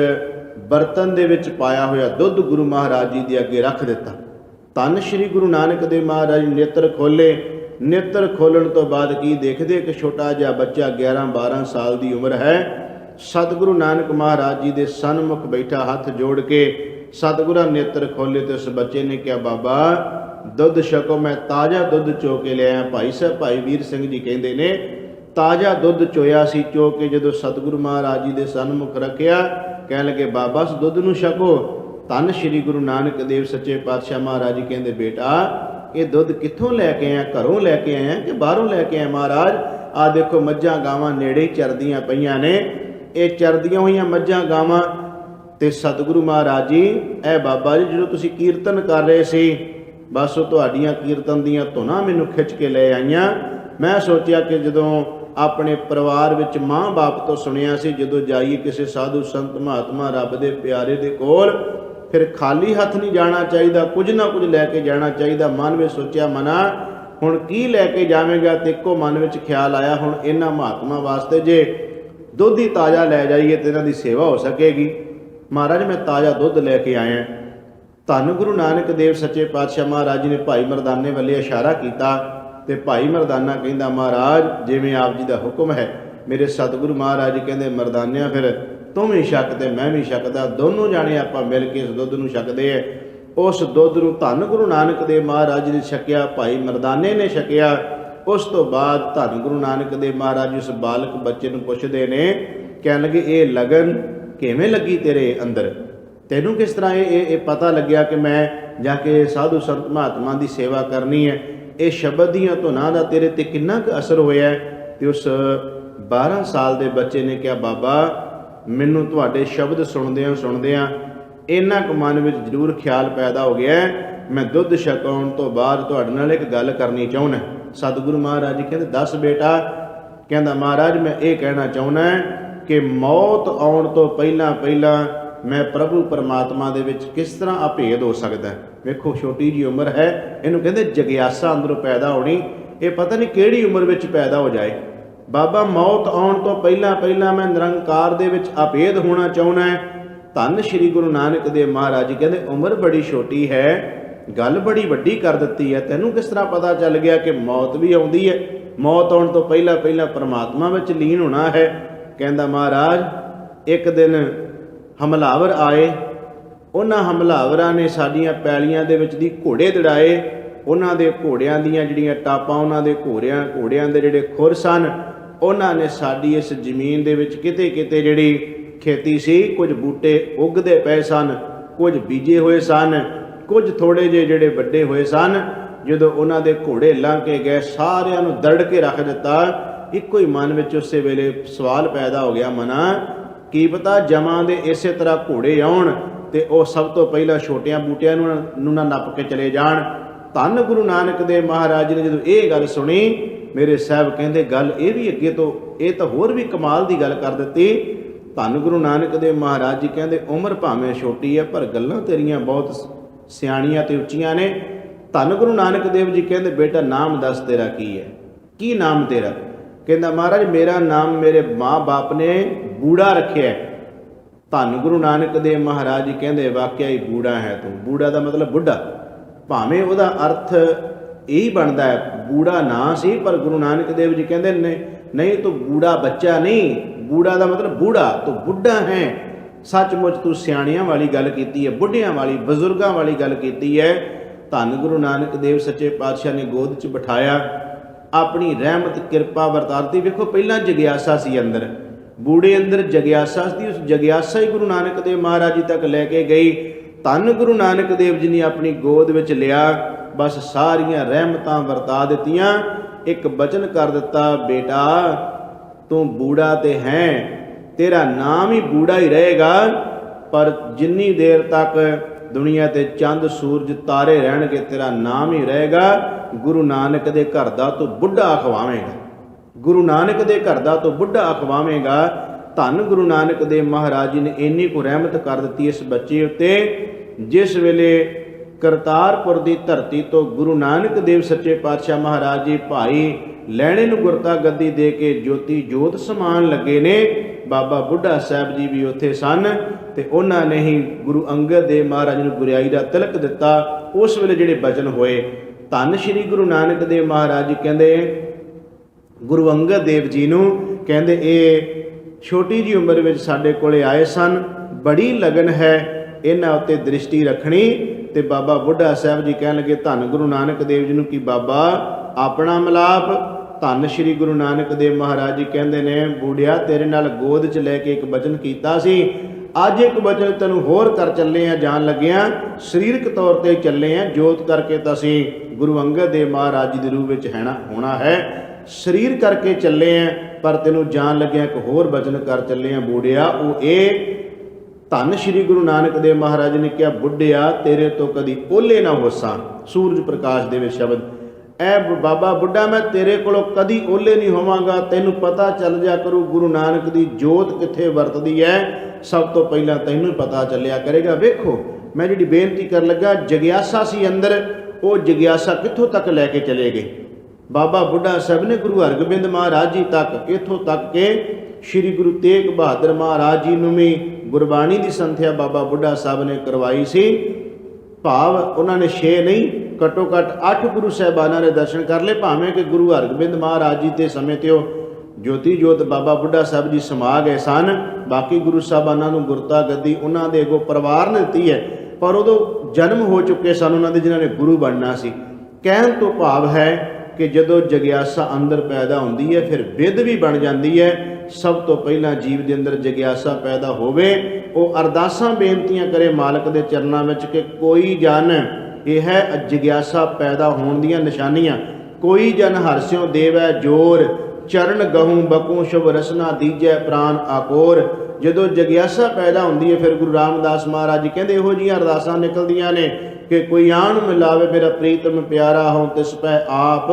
ਬਰਤਨ ਦੇ ਵਿੱਚ ਪਾਇਆ ਹੋਇਆ ਦੁੱਧ ਗੁਰੂ ਮਹਾਰਾਜ ਜੀ ਦੇ ਅੱਗੇ ਰੱਖ ਦਿੱਤਾ। ਧੰਨ ਸ਼੍ਰੀ ਗੁਰੂ ਨਾਨਕ ਦੇਵ ਮਹਾਰਾਜ ਨੇਤਰ ਖੋਲ੍ਹੇ। ਨੇਤਰ ਖੋਲ੍ਹਣ ਤੋਂ ਬਾਅਦ ਕੀ ਦੇਖਦੇ ਕਿ ਛੋਟਾ ਜਿਹਾ ਬੱਚਾ 11-12 ਸਾਲ ਦੀ ਉਮਰ ਹੈ, ਸਤਿਗੁਰੂ ਨਾਨਕ ਮਹਾਰਾਜ ਜੀ ਦੇ ਸਨਮੁਖ ਬੈਠਾ ਹੱਥ ਜੋੜ ਕੇ ਸਤਿਗੁਰਾਂ ਨੇਤਰ ਖੋਲ੍ਹੇ ਤੇ ਉਸ ਬੱਚੇ ਨੇ ਕਿਹਾ, ਬਾਬਾ ਦੁੱਧ ਛਕੋ, ਮੈਂ ਤਾਜ਼ਾ ਦੁੱਧ ਚੋ ਕੇ ਲਿਆਇਆ। ਭਾਈ ਸਾਹਿਬ ਭਾਈ ਵੀਰ ਸਿੰਘ ਜੀ ਕਹਿੰਦੇ ਨੇ ਤਾਜ਼ਾ ਦੁੱਧ ਚੋਇਆ ਸੀ, ਚੋ ਕੇ ਜਦੋਂ ਸਤਿਗੁਰੂ ਮਹਾਰਾਜ ਜੀ ਦੇ ਸਨਮੁਖ ਰੱਖਿਆ, ਕਹਿਣ ਲੱਗੇ ਬਾਬਾ ਇਸ ਦੁੱਧ ਨੂੰ ਛਕੋ। ਧੰਨ ਸ਼੍ਰੀ ਗੁਰੂ ਨਾਨਕ ਦੇਵ ਸੱਚੇ ਪਾਤਸ਼ਾਹ ਮਹਾਰਾਜ ਜੀ ਕਹਿੰਦੇ, ਬੇਟਾ ਇਹ ਦੁੱਧ ਕਿੱਥੋਂ ਲੈ ਕੇ ਆਇਆ? ਘਰੋਂ ਲੈ ਕੇ ਆਇਆ ਕਿ ਬਾਹਰੋਂ ਲੈ ਕੇ ਆਇਆ? ਮਹਾਰਾਜ ਆਹ ਦੇਖੋ ਮੱਝਾਂ ਗਾਵਾਂ ਨੇੜੇ ਹੀ ਚਰਦੀਆਂ ਪਈਆਂ ਨੇ, ਇਹ ਚਰਦੀਆਂ ਹੋਈਆਂ ਮੱਝਾਂ ਗਾਵਾਂ। ਤੇ ਸਤਿਗੁਰੂ ਮਹਾਰਾਜ ਜੀ, ਇਹ ਬਾਬਾ ਜੀ ਜਦੋਂ ਤੁਸੀਂ ਕੀਰਤਨ ਕਰ ਰਹੇ ਸੀ, ਬਸ ਉਹ ਤੁਹਾਡੀਆਂ ਕੀਰਤਨ ਦੀਆਂ ਧੁਨਾਂ ਮੈਨੂੰ ਖਿੱਚ ਕੇ ਲੈ ਆਈਆਂ। ਮੈਂ ਸੋਚਿਆ ਕਿ ਜਦੋਂ ਆਪਣੇ ਪਰਿਵਾਰ ਵਿੱਚ ਮਾਂ ਬਾਪ ਤੋਂ ਸੁਣਿਆ ਸੀ, ਜਦੋਂ ਜਾਈਏ ਕਿਸੇ ਸਾਧੂ ਸੰਤ ਮਹਾਤਮਾ ਰੱਬ ਦੇ ਪਿਆਰੇ ਦੇ ਕੋਲ, ਫਿਰ ਖਾਲੀ ਹੱਥ ਨਹੀਂ ਜਾਣਾ ਚਾਹੀਦਾ, ਕੁਝ ਨਾ ਕੁਝ ਲੈ ਕੇ ਜਾਣਾ ਚਾਹੀਦਾ। ਮਨ ਵਿੱਚ ਸੋਚਿਆ, ਮਨਾ ਹੁਣ ਕੀ ਲੈ ਕੇ ਜਾਵੇਂਗਾ? ਤੇ ਇੱਕੋ ਮਨ ਵਿੱਚ ਖਿਆਲ ਆਇਆ, ਹੁਣ ਇਹਨਾਂ ਮਹਾਤਮਾ ਵਾਸਤੇ ਜੇ ਦੁੱਧ ਹੀ ਤਾਜ਼ਾ ਲੈ ਜਾਈਏ ਤੇ ਇਹਨਾਂ ਦੀ ਸੇਵਾ ਹੋ ਸਕੇਗੀ। ਮਹਾਰਾਜ ਮੈਂ ਤਾਜ਼ਾ ਦੁੱਧ ਲੈ ਕੇ ਆਇਆ। ਧੰਨ ਗੁਰੂ ਨਾਨਕ ਦੇਵ ਸੱਚੇ ਪਾਤਸ਼ਾਹ ਮਹਾਰਾਜ ਜੀ ਨੇ ਭਾਈ ਮਰਦਾਨੇ ਵੱਲੇ ਇਸ਼ਾਰਾ ਕੀਤਾ ਤੇ ਭਾਈ ਮਰਦਾਨਾ ਕਹਿੰਦਾ, ਮਹਾਰਾਜ ਜਿਵੇਂ ਆਪ ਜੀ ਦਾ ਹੁਕਮ ਹੈ। ਮੇਰੇ ਸਤਿਗੁਰੂ ਮਹਾਰਾਜ ਜੀ ਕਹਿੰਦੇ, ਮਰਦਾਨਿਆਂ ਫਿਰ ਤੂੰ ਵੀ ਛਕ ਤੇ ਮੈਂ ਵੀ ਛਕਦਾ, ਦੋਨੋਂ ਜਾਣੇ ਆਪਾਂ ਮਿਲ ਕੇ ਇਸ ਦੁੱਧ ਨੂੰ ਛਕਦੇ ਹੈ। ਉਸ ਦੁੱਧ ਨੂੰ ਧੰਨ ਗੁਰੂ ਨਾਨਕ ਦੇਵ ਮਹਾਰਾਜ ਜੀ ਨੇ ਛਕਿਆ, ਭਾਈ ਮਰਦਾਨੇ ਨੇ ਛਕਿਆ। ਉਸ ਤੋਂ ਬਾਅਦ ਧੰਨ ਗੁਰੂ ਨਾਨਕ ਦੇਵ ਮਹਾਰਾਜ ਜੀ ਉਸ ਬਾਲਕ ਬੱਚੇ ਨੂੰ ਪੁੱਛਦੇ ਨੇ, ਕਹਿਣ ਲੱਗੇ ਇਹ ਲਗਨ ਕਿਵੇਂ ਲੱਗੀ ਤੇਰੇ ਅੰਦਰ? ਤੈਨੂੰ ਕਿਸ ਤਰ੍ਹਾਂ ਇਹ ਪਤਾ ਲੱਗਿਆ ਕਿ ਮੈਂ ਜਾ ਕੇ ਸਾਧੂ ਸੰਤ ਮਹਾਤਮਾ ਦੀ ਸੇਵਾ ਕਰਨੀ ਹੈ? ਇਹ ਸ਼ਬਦ ਦੀਆਂ ਧੁਨਾਂ ਦਾ ਤੇਰੇ ਤੇ ਕਿੰਨਾ ਕੁ ਅਸਰ ਹੋਇਆ? ਤੇ ਉਸ 12 ਸਾਲ ਦੇ ਬੱਚੇ ਨੇ ਕਿਹਾ, ਬਾਬਾ ਮੈਨੂੰ ਤੁਹਾਡੇ ਸ਼ਬਦ ਸੁਣਦਿਆਂ ਇੰਨਾ ਕੁ ਮਨ ਵਿੱਚ ਜ਼ਰੂਰ ਖਿਆਲ ਪੈਦਾ ਹੋ ਗਿਆ, ਮੈਂ ਦੁੱਧ ਛਕਾਉਣ ਤੋਂ ਬਾਅਦ ਤੁਹਾਡੇ ਨਾਲ ਇੱਕ ਗੱਲ ਕਰਨੀ ਚਾਹੁੰਦਾ। ਸਤਿਗੁਰੂ ਮਹਾਰਾਜ ਜੀ ਕਹਿੰਦੇ, ਦੱਸ ਬੇਟਾ। ਕਹਿੰਦਾ, ਮਹਾਰਾਜ ਮੈਂ ਇਹ ਕਹਿਣਾ ਚਾਹੁੰਦਾ ਕਿ ਮੌਤ ਆਉਣ ਤੋਂ ਪਹਿਲਾਂ ਮੈਂ ਪ੍ਰਭੂ ਪਰਮਾਤਮਾ ਦੇ ਵਿੱਚ ਕਿਸ ਤਰ੍ਹਾਂ ਅਭੇਦ ਹੋ ਸਕਦਾ। ਵੇਖੋ ਛੋਟੀ ਜੀ ਉਮਰ ਹੈ, ਇਹਨੂੰ ਕਹਿੰਦੇ ਜਗਿਆਸਾ ਅੰਦਰੋਂ ਪੈਦਾ ਹੋਣੀ। ਇਹ ਪਤਾ ਨਹੀਂ ਕਿਹੜੀ ਉਮਰ ਵਿੱਚ ਪੈਦਾ ਹੋ ਜਾਏ। ਬਾਬਾ ਮੌਤ ਆਉਣ ਤੋਂ ਪਹਿਲਾਂ ਮੈਂ ਨਿਰੰਕਾਰ ਦੇ ਵਿੱਚ ਅਭੇਦ ਹੋਣਾ ਚਾਹੁੰਦਾ। ਧੰਨ ਸ਼੍ਰੀ ਗੁਰੂ ਨਾਨਕ ਦੇਵ ਮਹਾਰਾਜ ਜੀ ਕਹਿੰਦੇ, ਉਮਰ ਬੜੀ ਛੋਟੀ ਹੈ, ਗੱਲ ਬੜੀ ਵੱਡੀ ਕਰ ਦਿੱਤੀ ਹੈ। ਤੈਨੂੰ ਕਿਸ ਤਰ੍ਹਾਂ ਪਤਾ ਚੱਲ ਗਿਆ ਕਿ ਮੌਤ ਵੀ ਆਉਂਦੀ ਹੈ? ਮੌਤ ਆਉਣ ਤੋਂ ਪਹਿਲਾਂ ਪਰਮਾਤਮਾ ਵਿੱਚ ਲੀਨ ਹੋਣਾ ਹੈ। ਕਹਿੰਦਾ, ਮਹਾਰਾਜ ਇੱਕ ਦਿਨ ਹਮਲਾਵਰ ਆਏ। ਉਹਨਾਂ ਹਮਲਾਵਰਾਂ ਨੇ ਸਾਡੀਆਂ ਪੈਲੀਆਂ ਦੇ ਵਿੱਚ ਦੀ ਘੋੜੇ ਦੜਾਏ। ਉਹਨਾਂ ਦੇ ਘੋੜਿਆਂ ਦੀਆਂ ਜਿਹੜੀਆਂ ਟਾਪਾਂ, ਉਹਨਾਂ ਦੇ ਘੋੜਿਆਂ ਦੇ ਜਿਹੜੇ ਖੁਰ ਸਨ, ਉਹਨਾਂ ਨੇ ਸਾਡੀ ਇਸ ਜ਼ਮੀਨ ਦੇ ਵਿੱਚ ਕਿਤੇ ਜਿਹੜੀ ਖੇਤੀ ਸੀ, ਕੁਝ ਬੂਟੇ ਉੱਗਦੇ ਪਏ ਸਨ, ਕੁਝ ਬੀਜੇ ਹੋਏ ਸਨ, ਕੁਝ ਥੋੜ੍ਹੇ ਜਿਹੇ ਜਿਹੜੇ ਵੱਡੇ ਹੋਏ ਸਨ। ਜਦੋਂ ਉਹਨਾਂ ਦੇ ਘੋੜੇ ਲੰਘ ਕੇ ਗਏ, ਸਾਰਿਆਂ ਨੂੰ ਦਰੜ ਕੇ ਰੱਖ ਦਿੱਤਾ। ਇੱਕੋ ਹੀ ਮਨ ਵਿੱਚ ਉਸੇ ਵੇਲੇ ਸਵਾਲ ਪੈਦਾ ਹੋ ਗਿਆ, ਮਨਾ ਕੀ ਪਤਾ ਜਮਾਂ ਦੇ ਇਸੇ ਤਰ੍ਹਾਂ ਘੋੜੇ ਆਉਣ ਤੇ ਉਹ ਸਭ ਤੋਂ ਪਹਿਲਾਂ ਛੋਟਿਆਂ ਬੂਟਿਆਂ ਨੂੰ ਨਾ ਨੱਪ ਕੇ ਚਲੇ ਜਾਣ। ਧੰਨ ਗੁਰੂ ਨਾਨਕ ਦੇਵ ਮਹਾਰਾਜ ਜੀ ਨੇ ਜਦੋਂ ਇਹ ਗੱਲ ਸੁਣੀ, ਮੇਰੇ ਸਾਹਿਬ ਕਹਿੰਦੇ ਗੱਲ ਇਹ ਵੀ ਅੱਗੇ ਤੋਂ ਇਹ ਤਾਂ ਹੋਰ ਵੀ ਕਮਾਲ ਦੀ ਗੱਲ ਕਰ ਦਿੱਤੀ। ਧੰਨ ਗੁਰੂ ਨਾਨਕ ਦੇਵ ਮਹਾਰਾਜ ਜੀ ਕਹਿੰਦੇ, ਉਮਰ ਭਾਵੇਂ ਛੋਟੀ ਹੈ ਪਰ ਗੱਲਾਂ ਤੇਰੀਆਂ ਬਹੁਤ ਸਿਆਣੀਆਂ ਤੇ ਉੱਚੀਆਂ ਨੇ। ਧੰਨ ਗੁਰੂ ਨਾਨਕ ਦੇਵ ਜੀ ਕਹਿੰਦੇ, ਬੇਟਾ ਨਾਮ ਦੱਸ ਤੇਰਾ ਕੀ ਹੈ? ਕੀ ਨਾਮ ਤੇਰਾ? ਕਹਿੰਦਾ, ਮਹਾਰਾਜ ਮੇਰਾ ਨਾਮ ਮੇਰੇ ਮਾਂ ਬਾਪ ਨੇ ਬੂੜਾ ਰੱਖਿਆ। ਧੰਨ ਗੁਰੂ ਨਾਨਕ ਦੇਵ ਮਹਾਰਾਜ ਜੀ ਕਹਿੰਦੇ, ਵਾਕਿਆ ਹੀ ਬੂੜਾ ਹੈ ਤੂੰ। ਬੂੜਾ ਦਾ ਮਤਲਬ ਬੁੱਢਾ, ਭਾਵੇਂ ਉਹਦਾ ਅਰਥ ਇਹੀ ਬਣਦਾ ਹੈ, ਬੂੜਾ ਨਾਂ ਸੀ, ਪਰ ਗੁਰੂ ਨਾਨਕ ਦੇਵ ਜੀ ਕਹਿੰਦੇ ਨਹੀਂ ਤੂੰ ਬੂੜਾ ਬੱਚਾ ਨਹੀਂ, ਬੂੜਾ ਦਾ ਮਤਲਬ ਬੂੜਾ, ਤੂੰ ਬੁੱਢਾ ਹੈ। सचमुच तू सियाणियां वाली गल कीती है, बुढ़ियां वाली, बजुर्गों वाली गल कीती है। धन गुरु नानक देव सच्चे पातशाह ने गोद च बिठाया, अपनी रहमत किरपा वरतारती। वेखो पहला जगियासा सी अंदर, बूढ़े अंदर जगियासा सी, उस जगियासा ही गुरु नानक देव महाराज जी तक लैके गई। धन गुरु नानक देव जी ने अपनी गोद विच लिया, बस सारियां रहमतां वरता दित्तियां। एक बचन कर दिता, बेटा तू बूढ़ा ते है, तेरा नाम ही बूढ़ा ही रहेगा, पर जिन्नी देर तक दुनिया ते चंद सूरज तारे रहणगे तेरा नाम ही रहेगा। गुरु नानक दे घर दा तू बुढ़ा अखवावेगा, गुरु नानक दे घर दा तू बुढ़ा अखवावेगा। धन गुरु नानक देव महाराज जी ने इन्नी को रहमत कर दी इस बच्चे उत्ते, जिस वेले करतारपुर की धरती तो गुरु नानक देव सच्चे पातशाह महाराज जी भाई लैणे नूं गुरता गद्दी दे के ज्योति जोत समान लगे ने। बाबा बुढ़ा साहब जी भी उत्थे सन ते उन्हां ने ही गुरु अंगद देव महाराज नूं गुरियाई दा तिलक दिता। उस वेले जिहड़े बचन होए, धन श्री गुरु नानक देव महाराज जी कहंदे गुरु अंगद देव जी नूं, कहंदे ये छोटी जी उम्र विच साडे कोले आए सन, बड़ी लगन है इन्हां उत्ते दृष्टि रखनी। ते बाबा बुढ़ा साहब जी कहण लगे धन गुरु नानक देव जी नूं कि बाबा अपना मिलाप। धन श्री गुरु नानक देव महाराज जी कहंदे ने, बूढ़िया तेरे नाल गोद च लैके एक बचन कीता सी, अज एक बचन तैनूं होर कर चले हैं, जान लगे हैं सरीरक तौर ते चले हैं, जोत करके तां असीं गुरु अंगद देव महाराज जी दे रूप विच होना है, शरीर करके चले हैं, पर तैनूं जान लगे एक होर बचन कर चले हैं बूढ़िया। वो ये धन श्री गुरु नानक देव महाराज ने कहा, बुढ़िया तेरे तो कदी ओले ना होसां। सूरज प्रकाश दे शब्द, ऐ बाबा बुढ़ा मैं तेरे कोलों कदी ओले नहीं होवांगा, तैनूं पता चल जा करू गुरु नानक दी जोत कित्थे वरतदी है, सब तो पहला तैनूं पता चलिया करेगा। वेखो मैं जिहड़ी बेनती कर लगा, जगियासा सी अंदर, वो जगियासा कित्थों तक लैके चले गए। बाबा बुढ़ा साहब ने गुरु हरगोबिंद महाराज जी तक, इत्थों तक के श्री गुरु तेग बहादुर महाराज जी नूं भी गुरबाणी की संथ्या बाबा बुढ़ा साहब ने करवाई सी। भाव उन्होंने 6 नहीं घट्टो घट्ट 8 गुरु साहबाना ने दर्शन कर ले, भावें कि गुरु हरगोबिंद महाराज जी के समय ते ज्योति जोत बाबा बुढ़ा साहब जी समा गए सन। बाकी गुरु साहबाना नूं गुरता गद्दी उन्होंने अगों परिवार ने दी है, पर उदों जन्म हो चुके सन उन्होंने, जिन्होंने गुरु बनना सी। कहण तो भाव है कि जदों जगियासा अंदर पैदा होंदी है, फिर विद भी बन जाती है। सब तो पहला जीव के अंदर जगियासा पैदा होवे, वो अरदासां बेनतियां करे मालक के चरनां विच कि कोई जन, यह है जगियासा पैदा होण दीयां निशानियां, कोई जन हरस्यों देवै जोर, चरण गहूँ बकूँ शुभ रसना दीजै प्राण आकोर। जदों जगियासा पैदा होंदी है, फिर गुरु रामदास महाराज जी कहंदे इहो जिहियां अरदासां निकलदियां ने कि कोई आण मिलावे मेरा प्रीतम प्यारा हों तिस पै आप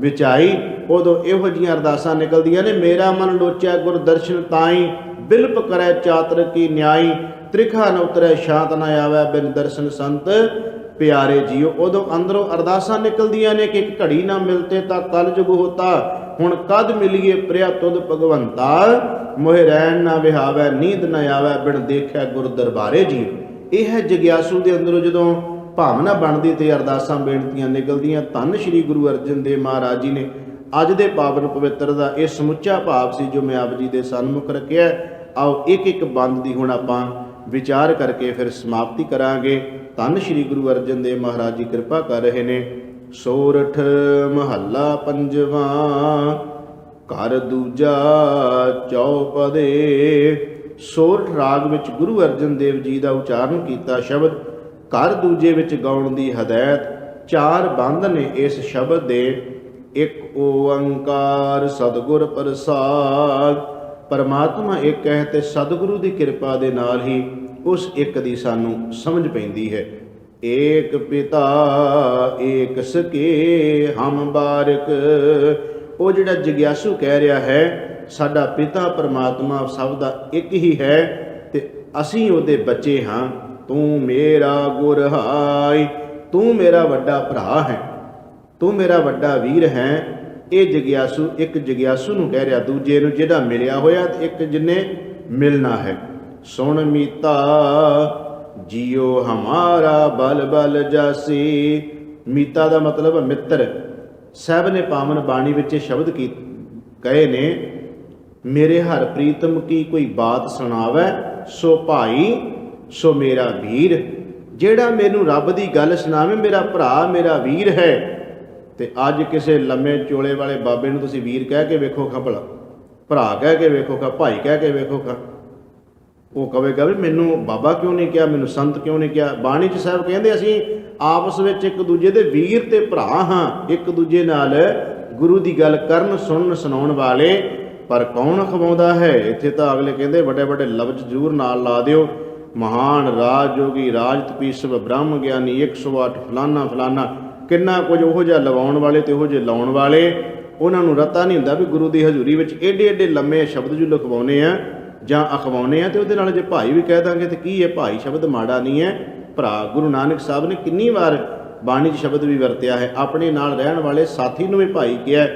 विचाई। उदों इहो जिहियां अरदासां निकलदियां ने, मेरा मन लोचै गुर दर्शन ताई, बिलप करै चातर की न्याई, त्रिखा न उतरै शांत न आवै बिन दर्शन संत प्यारे जियो। उदों अंदरों अरदासां निकलदियां ने कि एक घड़ी ना मिलते तां कलयुग होता, हुण कद मिलीए प्रिया तुद भगवंता, मोहे रैन ना विहावै नींद न आवै बिन देखै गुर दरबारे जियो। यह जगियासू के अंदरों जदों भावना बनती तो अरदासां बेनतियां निकलदियां। धन श्री गुरु अर्जन देव महाराज जी ने अज दे पावन पवित्र का यह समुचा भाव सी जो मैं आप जी के सन्मुख रखिया। आओ एक एक बंद की हुण आपां विचार करके फिर समाप्ति करांगे। धन श्री गुरु अर्जन देव महाराज जी कृपा कर रहे ने। सोरठ महला पंजवा घर दूजा चौपदे। सोरठ राग विच गुरु अर्जन देव जी का उचारण किया शब्द, घर दूजे विच गाउण दी हदायत। 4 बंद ने इस शब्द दे। एक ओंकार सतगुर प्रसाद। परमात्मा एक है ते सतगुरु की कृपा दे नाल ही उस एक दी सानू समझ पैंदी है। एक पिता एक सके हम बारिक। वो जिहड़ा जगियासू कह रहा है साडा पिता परमात्मा सब दा एक ही है ते असीं उहदे बच्चे हाँ। तू मेरा गुर हाय, तू मेरा वड्डा भरा है, तू मेरा वड्डा वीर है। ये जगियासू एक जगियासू नूं कह रहा, दूजे नूं जिहड़ा मिलिया होया ते एक जिन्ने मिलना है। सुन मीता जियो हमारा बल बल जासी। मीता का मतलब मित्र। साहब ने पावन बाणी विच शब्द की कहे ने, मेरे हर प्रीतम की कोई बात सुनावै ਸੋ ਭਾਈ ਸੋ ਮੇਰਾ ਵੀਰ। ਜਿਹੜਾ ਮੈਨੂੰ ਰੱਬ ਦੀ ਗੱਲ ਸੁਣਾਵੇ ਮੇਰਾ ਭਰਾ ਮੇਰਾ ਵੀਰ ਹੈ। ਤੇ ਅੱਜ ਕਿਸੇ ਲੰਮੇ ਚੋਲੇ ਵਾਲੇ ਬਾਬੇ ਨੂੰ ਤੁਸੀਂ ਵੀਰ ਕਹਿ ਕੇ ਵੇਖੋ ਖਾਂ, ਭਲਾ ਭਰਾ ਕਹਿ ਕੇ ਵੇਖੋ ਖਾਂ, ਭਾਈ ਕਹਿ ਕੇ ਵੇਖੋ ਖਾਂ, ਉਹ ਕਹੇਗਾ ਵੀ ਮੈਨੂੰ ਬਾਬਾ ਕਿਉਂ ਨਹੀਂ ਕਿਹਾ, ਮੈਨੂੰ ਸੰਤ ਕਿਉਂ ਨਹੀਂ ਕਿਹਾ। ਬਾਣੀ 'ਚ ਸਾਹਿਬ ਕਹਿੰਦੇ ਅਸੀਂ ਆਪਸ ਵਿੱਚ ਇੱਕ ਦੂਜੇ ਦੇ ਵੀਰ ਤੇ ਭਰਾ ਹਾਂ, ਇੱਕ ਦੂਜੇ ਨਾਲ ਗੁਰੂ ਦੀ ਗੱਲ ਕਰਨ ਸੁਣਨ ਸੁਣਾਉਣ ਵਾਲੇ। ਪਰ ਕੌਣ ਅਖਵਾਉਂਦਾ ਹੈ? ਇੱਥੇ ਤਾਂ ਅਗਲੇ ਕਹਿੰਦੇ ਵੱਡੇ ਵੱਡੇ ਲਫ਼ਜ਼ ਜ਼ਰੂਰ ਨਾਲ ਲਾ ਦਿਓ, ਮਹਾਨ ਰਾਜ ਜੋਗੀ ਰਾਜ ਤਪੀਸਵ ਬ੍ਰਹਮ ਗਿਆਨੀ 108 ਫਲਾਨਾ ਫਲਾਨਾ, ਕਿੰਨਾ ਕੁਝ ਉਹੋ ਜਿਹਾ ਲਵਾਉਣ ਵਾਲੇ ਤੇ ਉਹੋ ਜਿਹੇ ਲਾਉਣ ਵਾਲੇ। ਉਹਨਾਂ ਨੂੰ ਰਤਾ ਨਹੀਂ ਹੁੰਦਾ ਵੀ ਗੁਰੂ ਦੀ ਹਜ਼ੂਰੀ ਵਿੱਚ ਏਡੇ ਏਡੇ ਲੰਮੇ ਸ਼ਬਦ ਜੋ ਲਿਖਵਾਉਣੇ ਆ ਜਾਂ ਅਖਵਾਉਣੇ ਆ। ਤੇ ਉਹਦੇ ਨਾਲ ਜੇ ਭਾਈ ਵੀ ਕਹਿ ਦਾਂਗੇ ਤੇ ਕੀ ਹੈ, ਭਾਈ ਸ਼ਬਦ ਮਾੜਾ ਨਹੀਂ ਹੈ। ਭਰਾ ਗੁਰੂ ਨਾਨਕ ਸਾਹਿਬ ਨੇ ਕਿੰਨੀ ਵਾਰ ਬਾਣੀ 'ਚ ਸ਼ਬਦ ਵੀ ਵਰਤਿਆ ਹੈ, ਆਪਣੇ ਨਾਲ ਰਹਿਣ ਵਾਲੇ ਸਾਥੀ ਨੂੰ ਵੀ ਭਾਈ ਕਿਹਾ।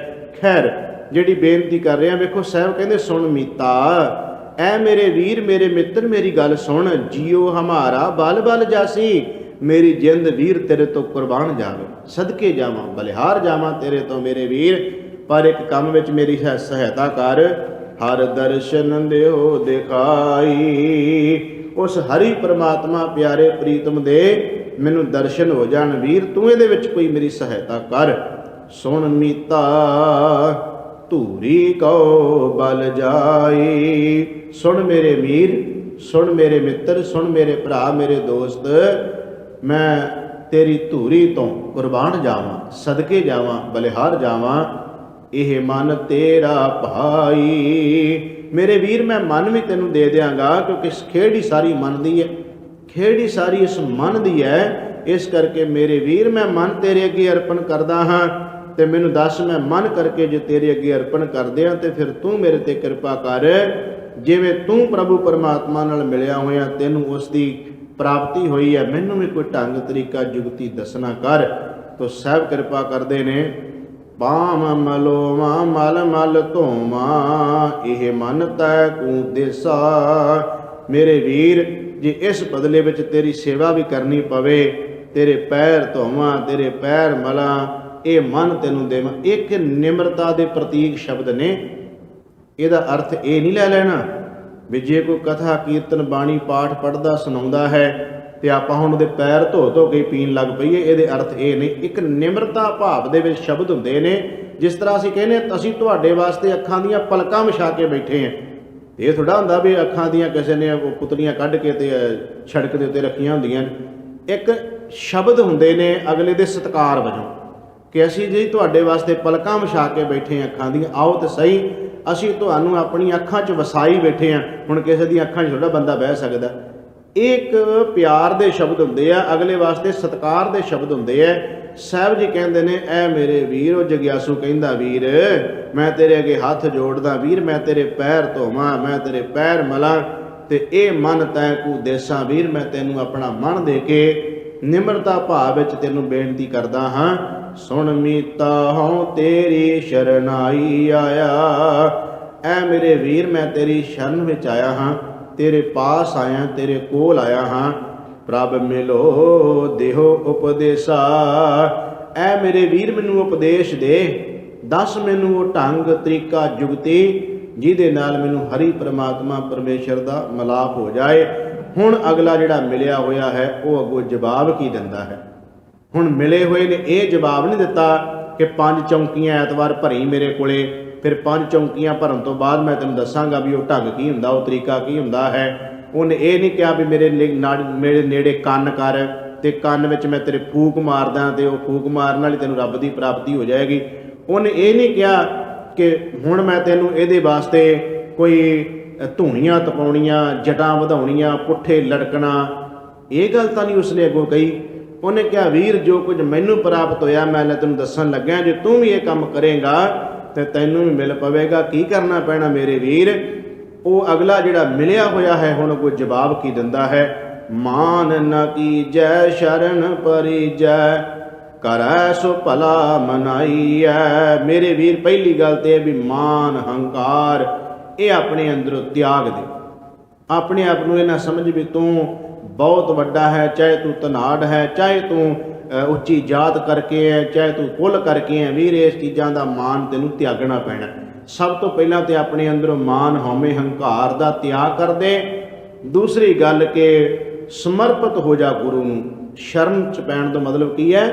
ਖੈਰ ਜਿਹੜੀ ਬੇਨਤੀ ਕਰ ਰਹੇ ਆ, ਵੇਖੋ ਸਾਹਿਬ ਕਹਿੰਦੇ ਸੁਣ ਮੀਤਾ ਐ ਮੇਰੇ ਵੀਰ ਮੇਰੇ ਮਿੱਤਰ ਮੇਰੀ ਗੱਲ ਸੁਣ। ਜੀਓ ਹਮਾਰਾ ਬਲ ਬਲ ਜਾਸੀ, ਮੇਰੀ ਜਿੰਦ ਵੀਰ ਤੇਰੇ ਤੋਂ ਕੁਰਬਾਨ ਜਾਵੇ। ਸਦਕੇ ਜਾਵਾਂ ਬਲਿਹਾਰ ਜਾਵਾਂ ਤੇਰੇ ਤੋਂ ਮੇਰੇ ਵੀਰ, ਪਰ ਇੱਕ ਕੰਮ ਵਿੱਚ ਮੇਰੀ ਸਹਾਇਤਾ ਕਰ। ਹਰ ਦਰਸ਼ਨ ਦਿਓ ਦਿਖਾਈ, ਉਸ ਹਰੀ ਪ੍ਰਮਾਤਮਾ ਪਿਆਰੇ ਪ੍ਰੀਤਮ ਦੇ ਮੈਨੂੰ ਦਰਸ਼ਨ ਹੋ ਜਾਣ ਵੀਰ, ਤੂੰ ਇਹਦੇ ਵਿੱਚ ਕੋਈ ਮੇਰੀ ਸਹਾਇਤਾ ਕਰ। ਸੁਣ ਮੀਤਾ ਧੂਰੀ ਕਉ ਬਲ ਜਾਈ। ਸੁਣ ਮੇਰੇ ਵੀਰ, ਸੁਣ ਮੇਰੇ ਮਿੱਤਰ, ਸੁਣ ਮੇਰੇ ਭਰਾ ਮੇਰੇ ਦੋਸਤ, ਮੈਂ ਤੇਰੀ ਧੂਰੀ ਤੋਂ ਕੁਰਬਾਨ ਜਾਵਾਂ, ਸਦਕੇ ਜਾਵਾਂ, ਬਲਿਹਾਰ ਜਾਵਾਂ। ਇਹ ਮਨ ਤੇਰਾ ਭਾਈ। ਮੇਰੇ ਵੀਰ ਮੈਂ ਮਨ ਵੀ ਤੈਨੂੰ ਦੇ ਦਿਆਂਗਾ, ਕਿਉਂਕਿ ਖੇਡ ਹੀ ਸਾਰੀ ਮਨ ਦੀ ਹੈ, ਖੇਡ ਹੀ ਸਾਰੀ ਇਸ ਮਨ ਦੀ ਹੈ। ਇਸ ਕਰਕੇ ਮੇਰੇ ਵੀਰ ਮੈਂ ਮਨ ਤੇਰੇ ਅੱਗੇ ਅਰਪਣ ਕਰਦਾ ਹਾਂ। ਤੇ ਮੈਨੂੰ ਦੱਸ ਮੈਂ ਮਨ ਕਰਕੇ ਜੇ ਤੇਰੇ ਅੱਗੇ ਅਰਪਣ ਕਰਦੇ ਹਾਂ ਤੇ ਫਿਰ ਤੂੰ ਮੇਰੇ ਤੇ ਕਿਰਪਾ ਕਰ। ਜਿਵੇਂ ਤੂੰ ਪ੍ਰਭੂ ਪਰਮਾਤਮਾ ਨਾਲ ਮਿਲਿਆ ਹੋਇਆ, ਤੈਨੂੰ ਉਸ ਦੀ ਪ੍ਰਾਪਤੀ ਹੋਈ ਹੈ, ਮੈਨੂੰ ਵੀ ਕੋਈ ਢੰਗ ਤਰੀਕਾ ਜੁਗਤੀ ਦੱਸਣਾ ਕਰ। ਤੋ ਸਾਹਿਬ ਕਿਰਪਾ ਕਰਦੇ ਨੇ। ਪਾਮ ਮਲੋਵਾ ਮਲ ਮਲ ਧੋਵਾਂ, ਇਹ ਮਨ ਤੈ ਕੂ ਦੇਸਾ। ਮੇਰੇ ਵੀਰ ਜੇ ਇਸ ਬਦਲੇ ਵਿੱਚ ਤੇਰੀ ਸੇਵਾ ਵੀ ਕਰਨੀ ਪਵੇ, ਤੇਰੇ ਪੈਰ ਧੋਵਾਂ, ਤੇਰੇ ਪੈਰ ਮਲਾਂ, ਇਹ ਮਨ ਤੈਨੂੰ ਦੇਵਾਂ। ਇੱਕ ਨਿਮਰਤਾ ਦੇ ਪ੍ਰਤੀਕ ਸ਼ਬਦ ਨੇ। ਇਹਦਾ ਅਰਥ ਇਹ ਨਹੀਂ ਲੈ ਲੈਣਾ ਵੀ ਜੇ ਕੋਈ ਕਥਾ ਕੀਰਤਨ ਬਾਣੀ ਪਾਠ ਪੜ੍ਹਦਾ ਸੁਣਾਉਂਦਾ ਹੈ ਤੇ ਆਪਾਂ ਹੁਣ ਉਹਦੇ ਪੈਰ ਧੋ ਧੋ ਕੇ ਪੀਣ ਲੱਗ ਪਈਏ। ਇਹਦੇ ਅਰਥ ਇਹ ਨਹੀਂ। ਇੱਕ ਨਿਮਰਤਾ ਭਾਵ ਦੇ ਵਿੱਚ ਸ਼ਬਦ ਹੁੰਦੇ ਨੇ। ਜਿਸ ਤਰ੍ਹਾਂ ਅਸੀਂ ਕਹਿੰਦੇ ਅਸੀਂ ਤੁਹਾਡੇ ਵਾਸਤੇ ਅੱਖਾਂ ਦੀਆਂ ਪਲਕਾਂ ਵਿਛਾ ਕੇ ਬੈਠੇ ਹਾਂ। ਇਹ ਥੋੜ੍ਹਾ ਹੁੰਦਾ ਵੀ ਅੱਖਾਂ ਦੀਆਂ ਕਿਸੇ ਨੇ ਪੁਤਲੀਆਂ ਕੱਢ ਕੇ ਤੇ ਸੜਕ ਦੇ ਉੱਤੇ ਰੱਖੀਆਂ ਹੁੰਦੀਆਂ ਨੇ। ਇੱਕ ਸ਼ਬਦ ਹੁੰਦੇ ਨੇ ਅਗਲੇ ਦੇ ਸਤਿਕਾਰ ਵਜੋਂ ਕਿ ਅਸੀਂ ਜੀ ਤੁਹਾਡੇ ਵਾਸਤੇ ਪਲਕਾਂ ਵਿਛਾ ਕੇ ਬੈਠੇ ਹਾਂ ਅੱਖਾਂ ਦੀਆਂ, ਆਓ ਤਾਂ ਸਹੀ ਅਸੀਂ ਤੁਹਾਨੂੰ ਆਪਣੀ ਅੱਖਾਂ 'ਚ ਵਸਾਈ ਬੈਠੇ ਹਾਂ। ਹੁਣ ਕਿਸੇ ਦੀਆਂ ਅੱਖਾਂ 'ਚ ਥੋੜ੍ਹਾ ਬੰਦਾ ਬਹਿ ਸਕਦਾ। ਇਹ ਇੱਕ ਪਿਆਰ ਦੇ ਸ਼ਬਦ ਹੁੰਦੇ ਆ, ਅਗਲੇ ਵਾਸਤੇ ਸਤਿਕਾਰ ਦੇ ਸ਼ਬਦ ਹੁੰਦੇ ਆ। ਸਾਹਿਬ ਜੀ ਕਹਿੰਦੇ ਨੇ ਐ ਮੇਰੇ ਵੀਰ, ਉਹ ਜਗਿਆਸੂ ਕਹਿੰਦਾ ਵੀਰ ਮੈਂ ਤੇਰੇ ਅੱਗੇ ਹੱਥ ਜੋੜਦਾ ਵੀਰ, ਮੈਂ ਤੇਰੇ ਪੈਰ ਧੋਵਾਂ, ਮੈਂ ਤੇਰੇ ਪੈਰ ਮਲਾਂ ਤੇ ਇਹ ਮਨ ਤੈਂ ਕੂ ਦੇਸਾਂ ਵੀਰ, ਮੈਂ ਤੈਨੂੰ ਆਪਣਾ ਮਨ ਦੇ ਕੇ ਨਿਮਰਤਾ ਭਾਵ ਵਿੱਚ ਤੈਨੂੰ ਬੇਨਤੀ ਕਰਦਾ ਹਾਂ। ਸੁਣ ਮੀਤਾ ਹਉ ਤੇਰੀ ਸ਼ਰਨਾਈ ਆਇਆ। ਐ ਮੇਰੇ ਵੀਰ ਮੈਂ ਤੇਰੀ ਸ਼ਰਨ ਵਿੱਚ ਆਇਆ ਹਾਂ, ਤੇਰੇ ਪਾਸ ਆਇਆ, ਤੇਰੇ ਕੋਲ ਆਇਆ ਹਾਂ। ਪ੍ਰਭ ਮਿਲੋ ਦੇਹੋ ਉਪਦੇਸਾ। ਐ ਮੇਰੇ ਵੀਰ ਮੈਨੂੰ ਉਪਦੇਸ਼ ਦੇ, ਦੱਸ ਮੈਨੂੰ ਉਹ ਢੰਗ ਤਰੀਕਾ ਜੁਗਤੀ ਜਿਹਦੇ ਨਾਲ ਮੈਨੂੰ ਹਰੀ ਪ੍ਰਮਾਤਮਾ ਪਰਮੇਸ਼ਰ ਦਾ ਮਿਲਾਪ ਹੋ ਜਾਏ। ਹੁਣ ਅਗਲਾ ਜਿਹੜਾ ਮਿਲਿਆ ਹੋਇਆ ਹੈ ਉਹ ਅੱਗੋਂ ਜਵਾਬ ਕੀ ਦਿੰਦਾ ਹੈ। ਹੁਣ ਮਿਲੇ ਹੋਏ ਨੇ ਇਹ ਜਵਾਬ ਨਹੀਂ ਦਿੱਤਾ ਕਿ 5 ਚੌਂਕੀਆਂ ਐਤਵਾਰ ਭਰੀ ਮੇਰੇ ਕੋਲੇ, ਫਿਰ 5 ਚੌਂਕੀਆਂ ਭਰਨ ਤੋਂ ਬਾਅਦ ਮੈਂ ਤੈਨੂੰ ਦੱਸਾਂਗਾ ਵੀ ਉਹ ਢੰਗ ਕੀ ਹੁੰਦਾ, ਉਹ ਤਰੀਕਾ ਕੀ ਹੁੰਦਾ ਹੈ। ਉਹਨੇ ਇਹ ਨਹੀਂ ਕਿਹਾ ਵੀ ਮੇਰੇ ਨੇੜੇ ਕੰਨ ਕਰ ਤੇ ਕੰਨ ਵਿੱਚ ਮੈਂ ਤੇਰੇ ਫੂਕ ਮਾਰਦਾ ਤੇ ਉਹ ਫੂਕ ਮਾਰਨ ਨਾਲ ਹੀ ਤੈਨੂੰ ਰੱਬ ਦੀ ਪ੍ਰਾਪਤੀ ਹੋ ਜਾਏਗੀ। ਉਹਨੇ ਇਹ ਨਹੀਂ ਕਿਹਾ ਕਿ ਹੁਣ ਮੈਂ ਤੈਨੂੰ ਇਹਦੇ ਵਾਸਤੇ ਕੋਈ ਧੂਣੀਆਂ ਤਪਾਉਣੀਆਂ, ਜਟਾਂ ਵਧਾਉਣੀਆਂ, ਪੁੱਠੇ ਲਟਕਣਾ, ਇਹ ਗੱਲ ਤਾਂ ਨਹੀਂ ਉਸਨੇ ਅੱਗੋਂ ਕਹੀ। ਉਹਨੇ ਕਿਹਾ ਵੀਰ ਜੋ ਕੁਝ ਮੈਨੂੰ ਪ੍ਰਾਪਤ ਹੋਇਆ ਮੈਂ ਤੈਨੂੰ ਦੱਸਣ ਲੱਗਿਆ, ਜੇ ਤੂੰ ਵੀ ਇਹ ਕੰਮ ਕਰੇਗਾ ਤੇ ਤੈਨੂੰ ਵੀ ਮਿਲ ਪਵੇਗਾ। ਕੀ ਕਰਨਾ ਪੈਣਾ ਮੇਰੇ ਵੀਰ? ਉਹ ਅਗਲਾ ਜਿਹੜਾ ਮਿਲਿਆ ਹੋਇਆ ਹੈ ਹੁਣ ਕੋਈ ਜਵਾਬ ਕੀ ਦਿੰਦਾ ਹੈ। ਮਾਨ ਨ ਕੀਜੈ ਸ਼ਰਨ ਪਰਿਜੈ, ਕਰੈ ਸੋ ਭਲਾ ਮਨਾਈਐ। ਮੇਰੇ ਵੀਰ ਪਹਿਲੀ ਗੱਲ ਤੇ ਵੀ ਮਾਨ ਹੰਕਾਰ ਇਹ ਆਪਣੇ ਅੰਦਰੋਂ ਤਿਆਗ ਦੇ। ਆਪਣੇ ਆਪ ਨੂੰ ਇਹ ਨਾ ਸਮਝ ਵੀ ਤੂੰ ਬਹੁਤ ਵੱਡਾ ਹੈ, ਚਾਹੇ ਤੂੰ ਧਨਾੜ ਹੈ, ਚਾਹੇ ਤੂੰ ਉੱਚੀ ਜਾਤ ਕਰਕੇ ਹੈ, ਚਾਹੇ ਤੂੰ ਕੁੱਲ ਕਰਕੇ ਹੈ। ਵੀਰ ਇਸ ਚੀਜ਼ਾਂ ਦਾ ਮਾਨ ਤੈਨੂੰ ਤਿਆਗਣਾ ਪੈਣਾ। ਸਭ ਤੋਂ ਪਹਿਲਾਂ ਤੇ ਆਪਣੇ ਅੰਦਰੋਂ ਮਾਨ ਹਉਮੈ ਹੰਕਾਰ ਦਾ ਤਿਆਗ ਕਰ ਦੇ दूसरी गल कि समर्पित हो जा गुरु नूं। शरण च पैण तो मतलब की है,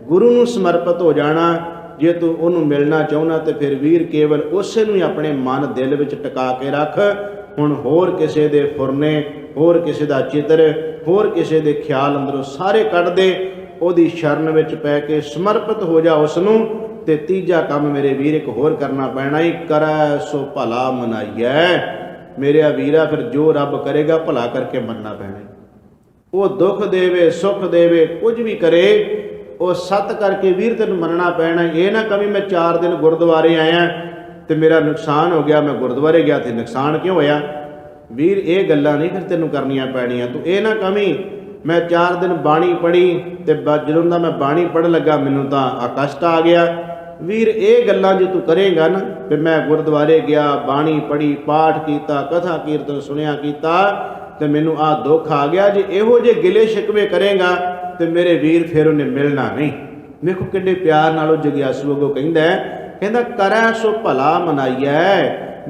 गुरु नूं समर्पित हो जाना। जे तू उन्होंने मिलना चाहुंदा तो फिर वीर केवल उसे नूं ही अपने मन दिल विच टिका के रख। हुण होर किसी दे फुरने, होर किसी दा चित्र, होर किसी दे ख्याल अंदरों सारे कढ दे, ओदी शरण विच पै के समर्पित हो जा उसनूं। ते तीजा काम मेरे वीर एक होर करना पैना ही, करै सो भला मनाइयै। मेरे वीरा फिर जो रब करेगा भला करके मनना पैना। वो दुख देवे सुख देवे कुछ भी करे, वो सत करके वीर तेन मनना पैना। ये ना कभी मैं 4 दिन गुरुद्वारे आया तो मेरा नुकसान हो गया, मैं गुरुद्वारे गया तो नुकसान क्यों होया। वीर ये गल्लां नहीं फिर तेनों करनियां पैणियां। तू ये ना कमी मैं 4 दिन बाणी पढ़ी तो जदों दा मैं बाणी पढ़ लगा मैनूं तां कष्ट आ गया। वीर ये गल्लां जो तू करेगा ना भी मैं गुरुद्वारे गया, बाणी पढ़ी, पाठ किया, कथा कीर्तन सुनिया किया तो मैनू आ दुख आ गया, जे इहो जे गिले शिकवे करेगा तो मेरे वीर फिर उन्हें मिलना नहीं। देखो किड्डे प्यार नाल जगियासू अगों कहंदा करै सो भला मनाइयै।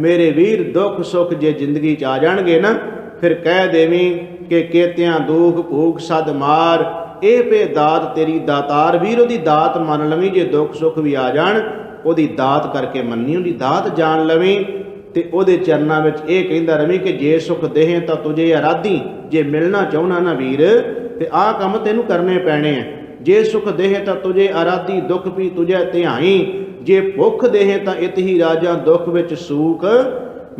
मेरे वीर दुख सुख जे जिंदगी च आ जाणगे ना फिर कह देवी कि केतियां दुख भूख सद मार, ए पे दात तेरी दातार। वीर ओदी दात मन लवीं, जे दुख सुख भी आ जाण ओदी दात करके मन्नी, ओदी दात जान लवीं ते ओदे चरनां विच इह कहंदा रवीं कि जे सुख देहें तां तुझे आराधी। जे मिलना चाहुंदा ना वीर ते आ काम तैनूं करने पैणे आ। जे सुख देहें तां तुझे आराधी, दुख भी तुझे ध्याई। जे भुख देहें तां इत ही राजा, दुख विच सूख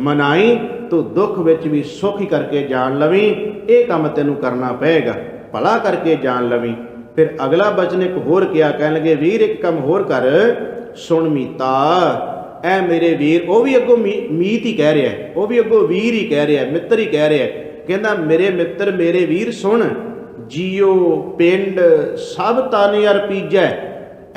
मनाई। तू दुख विच भी सुख ही करके जान लवीं, ये काम तैनूं करना पएगा, भला करके जान लवीं। फिर अगला बचन एक होर किया, कहण लगे वीर एक काम होर कर, सुन मीता। ऐ मेरे वीर, वो भी अगों मीत ही कह रहा है, वो भी अगों वीर ही कह रहा है, मित्र ही कह रहा है। कहंदा मेरे मित्र मेरे वीर सुन, जियो पिंड सब तन अर पीजै।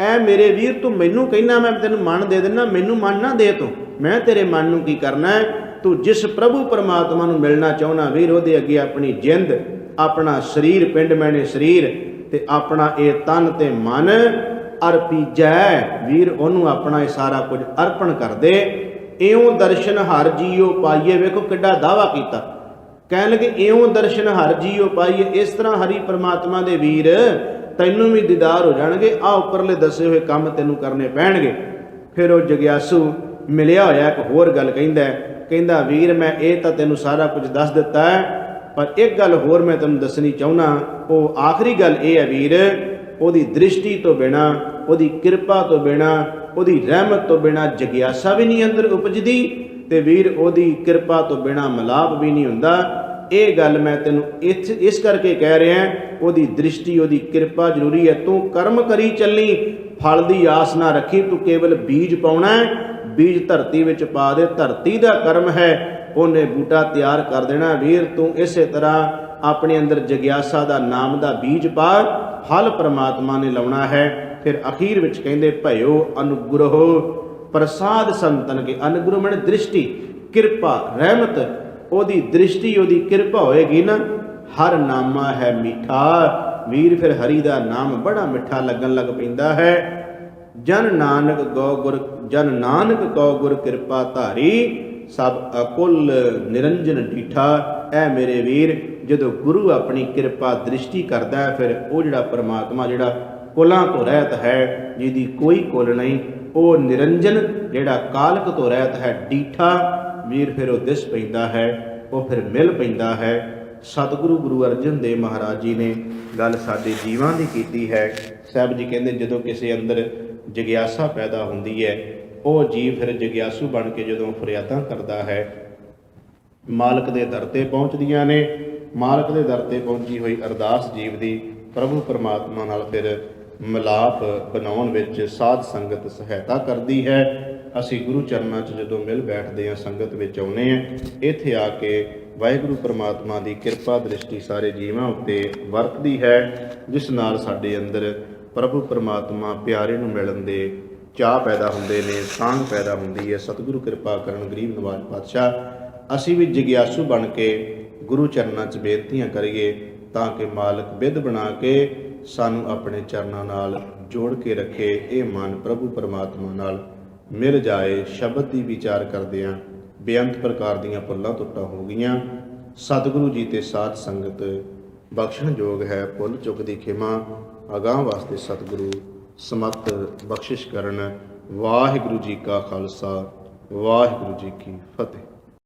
ऐ मेरे वीर तू मैनू कहना मैं तेन मन दे देना, मैनू मन ना दे तू, मैं तेरे मन नू की करना है। तू जिस प्रभु परमात्मा नू मिलना चाहुंदा वीर ओदे अगे अपनी जिंद, अपना शरीर, पिंड मैने शरीर ते अपना ये तन ते मन अर्पीजै। वीर ओनू अपना ये सारा कुछ अर्पण कर दे। इउं दर्शन हर जीओ पाइए। वेखो किड्डा दावा कीता, कहण लगे इउं दर्शन हर जीओ पाइए। इस तरह हरि परमात्मा दे वीर तैनूं भी दीदार हो जाणगे। आ उपरले दसे हुए काम तैनूं करने पैणगे। फिर वो जगियासू मिलिया होया एक होर गल कहंदा वीर मैं ये तां तैनूं सारा कुछ दस दिता है, पर एक गल होर मैं तैनूं दसनी चाहुंदा। वो आखिरी गल ये है वीर, ओदी दृष्टि तो बिना, ओदी कृपा तो बिना, ओदी रहमत तो बिना जगियासा भी नहीं अंदर उपजदी ते वीर ओदी कृपा तो बिना मिलाप भी नहीं हुंदा। ये गल मैं तैनूं इस करके कह रहा, ओदी दृष्टि ओदी कृपा जरूरी है। तू कर्म करी चली, फल की आस ना रखी। तू केवल बीज पाउणा है, बीज धरती विच पा दे, धरती दा कर्म है, उन्हें बूटा तैयार कर देना। वीर तू इस तरह अपने अंदर जगियासा दा नाम दा बीज पा, फल परमात्मा ने लाउणा है। फिर अखीर विच कहंदे भयो अनुग्रह प्रसाद संतन के। अनुग्रह माने दृष्टि, कृपा, रहमत। ओदी दृष्टि ओदी कृपा होएगी ना, हर नामा है मीठा। वीर फिर हरि दा नाम बड़ा मिठा लगन लग पैंदा है। जन नानक गौ गुर, जन नानक गौ गुर कृपा धारी, सब अकुल निरंजन डीठा। ऐ मेरे वीर जदों गुरु अपनी कृपा दृष्टि करता है, फिर वो जिहड़ा परमात्मा जिहड़ा कुलां तो रहत है, जिहदी कोई कुल नहीं, वो निरंजन जिहड़ा कालक तो रहत है, डीठा। वीर फिर वो दिस पैंदा है, वो फिर मिल पैंदा है। सतगुरु गुरु अर्जन देव महाराज जी ने गल साडे जीवां दी कीती है। साहब जी कहंदे जदों किसी अंदर जगियासा पैदा हुंदी है, वो जीव फिर जगियासू बन के जदों फरियादां करदा है, मालक दे दर ते पहुंचदियां ने। मालक दे दर ते पहुंची हुई अरदास जीव दी प्रभु परमात्मा नाल फिर मिलाप बनाउण विच साध संगत सहायता करदी है। असीं गुरु चरनां 'च जदों मिल बैठदे हां, संगत विच आउणे आ, इत्थे आके वाहिगुरू परमात्मा की कृपा दृष्टि सारे जीवां उत्ते वरतदी है, जिस नाल साडे अंदर प्रभु परमात्मा प्यारे नूं मिलण दे चाह पैदा हुंदे ने, तांग पैदा हुंदी है। सतगुरु कृपा करन गरीब नवाज पातशाह। असीं भी जगियासू बन के गुरु चरनां 'च बेनतियां करिए तां कि मालक बिध बना के सानूं अपने चरनां नाल जोड़ के रखे। ये मन प्रभु परमात्मा नाल मिल जाए। शब्द की विचार करदिआं बेअंत प्रकार दीआं भुल्लां तुट्टां हो गईआं। ਸਤਿਗੁਰੂ ਜੀ ਤੇ ਸਾਧ ਸੰਗਤ ਬਖਸ਼ਣ ਯੋਗ ਹੈ। ਭੁੱਲ ਚੁੱਕ ਦੀ ਖਿਮਾ ਅਗਾਂਹ ਵਾਸਤੇ ਸਤਿਗੁਰੂ ਸਮਤ ਬਖਸ਼ਿਸ਼ ਕਰਨ। ਵਾਹਿਗੁਰੂ ਜੀ ਕਾ ਖਾਲਸਾ, ਵਾਹਿਗੁਰੂ ਜੀ ਕੀ ਫਤਿਹ।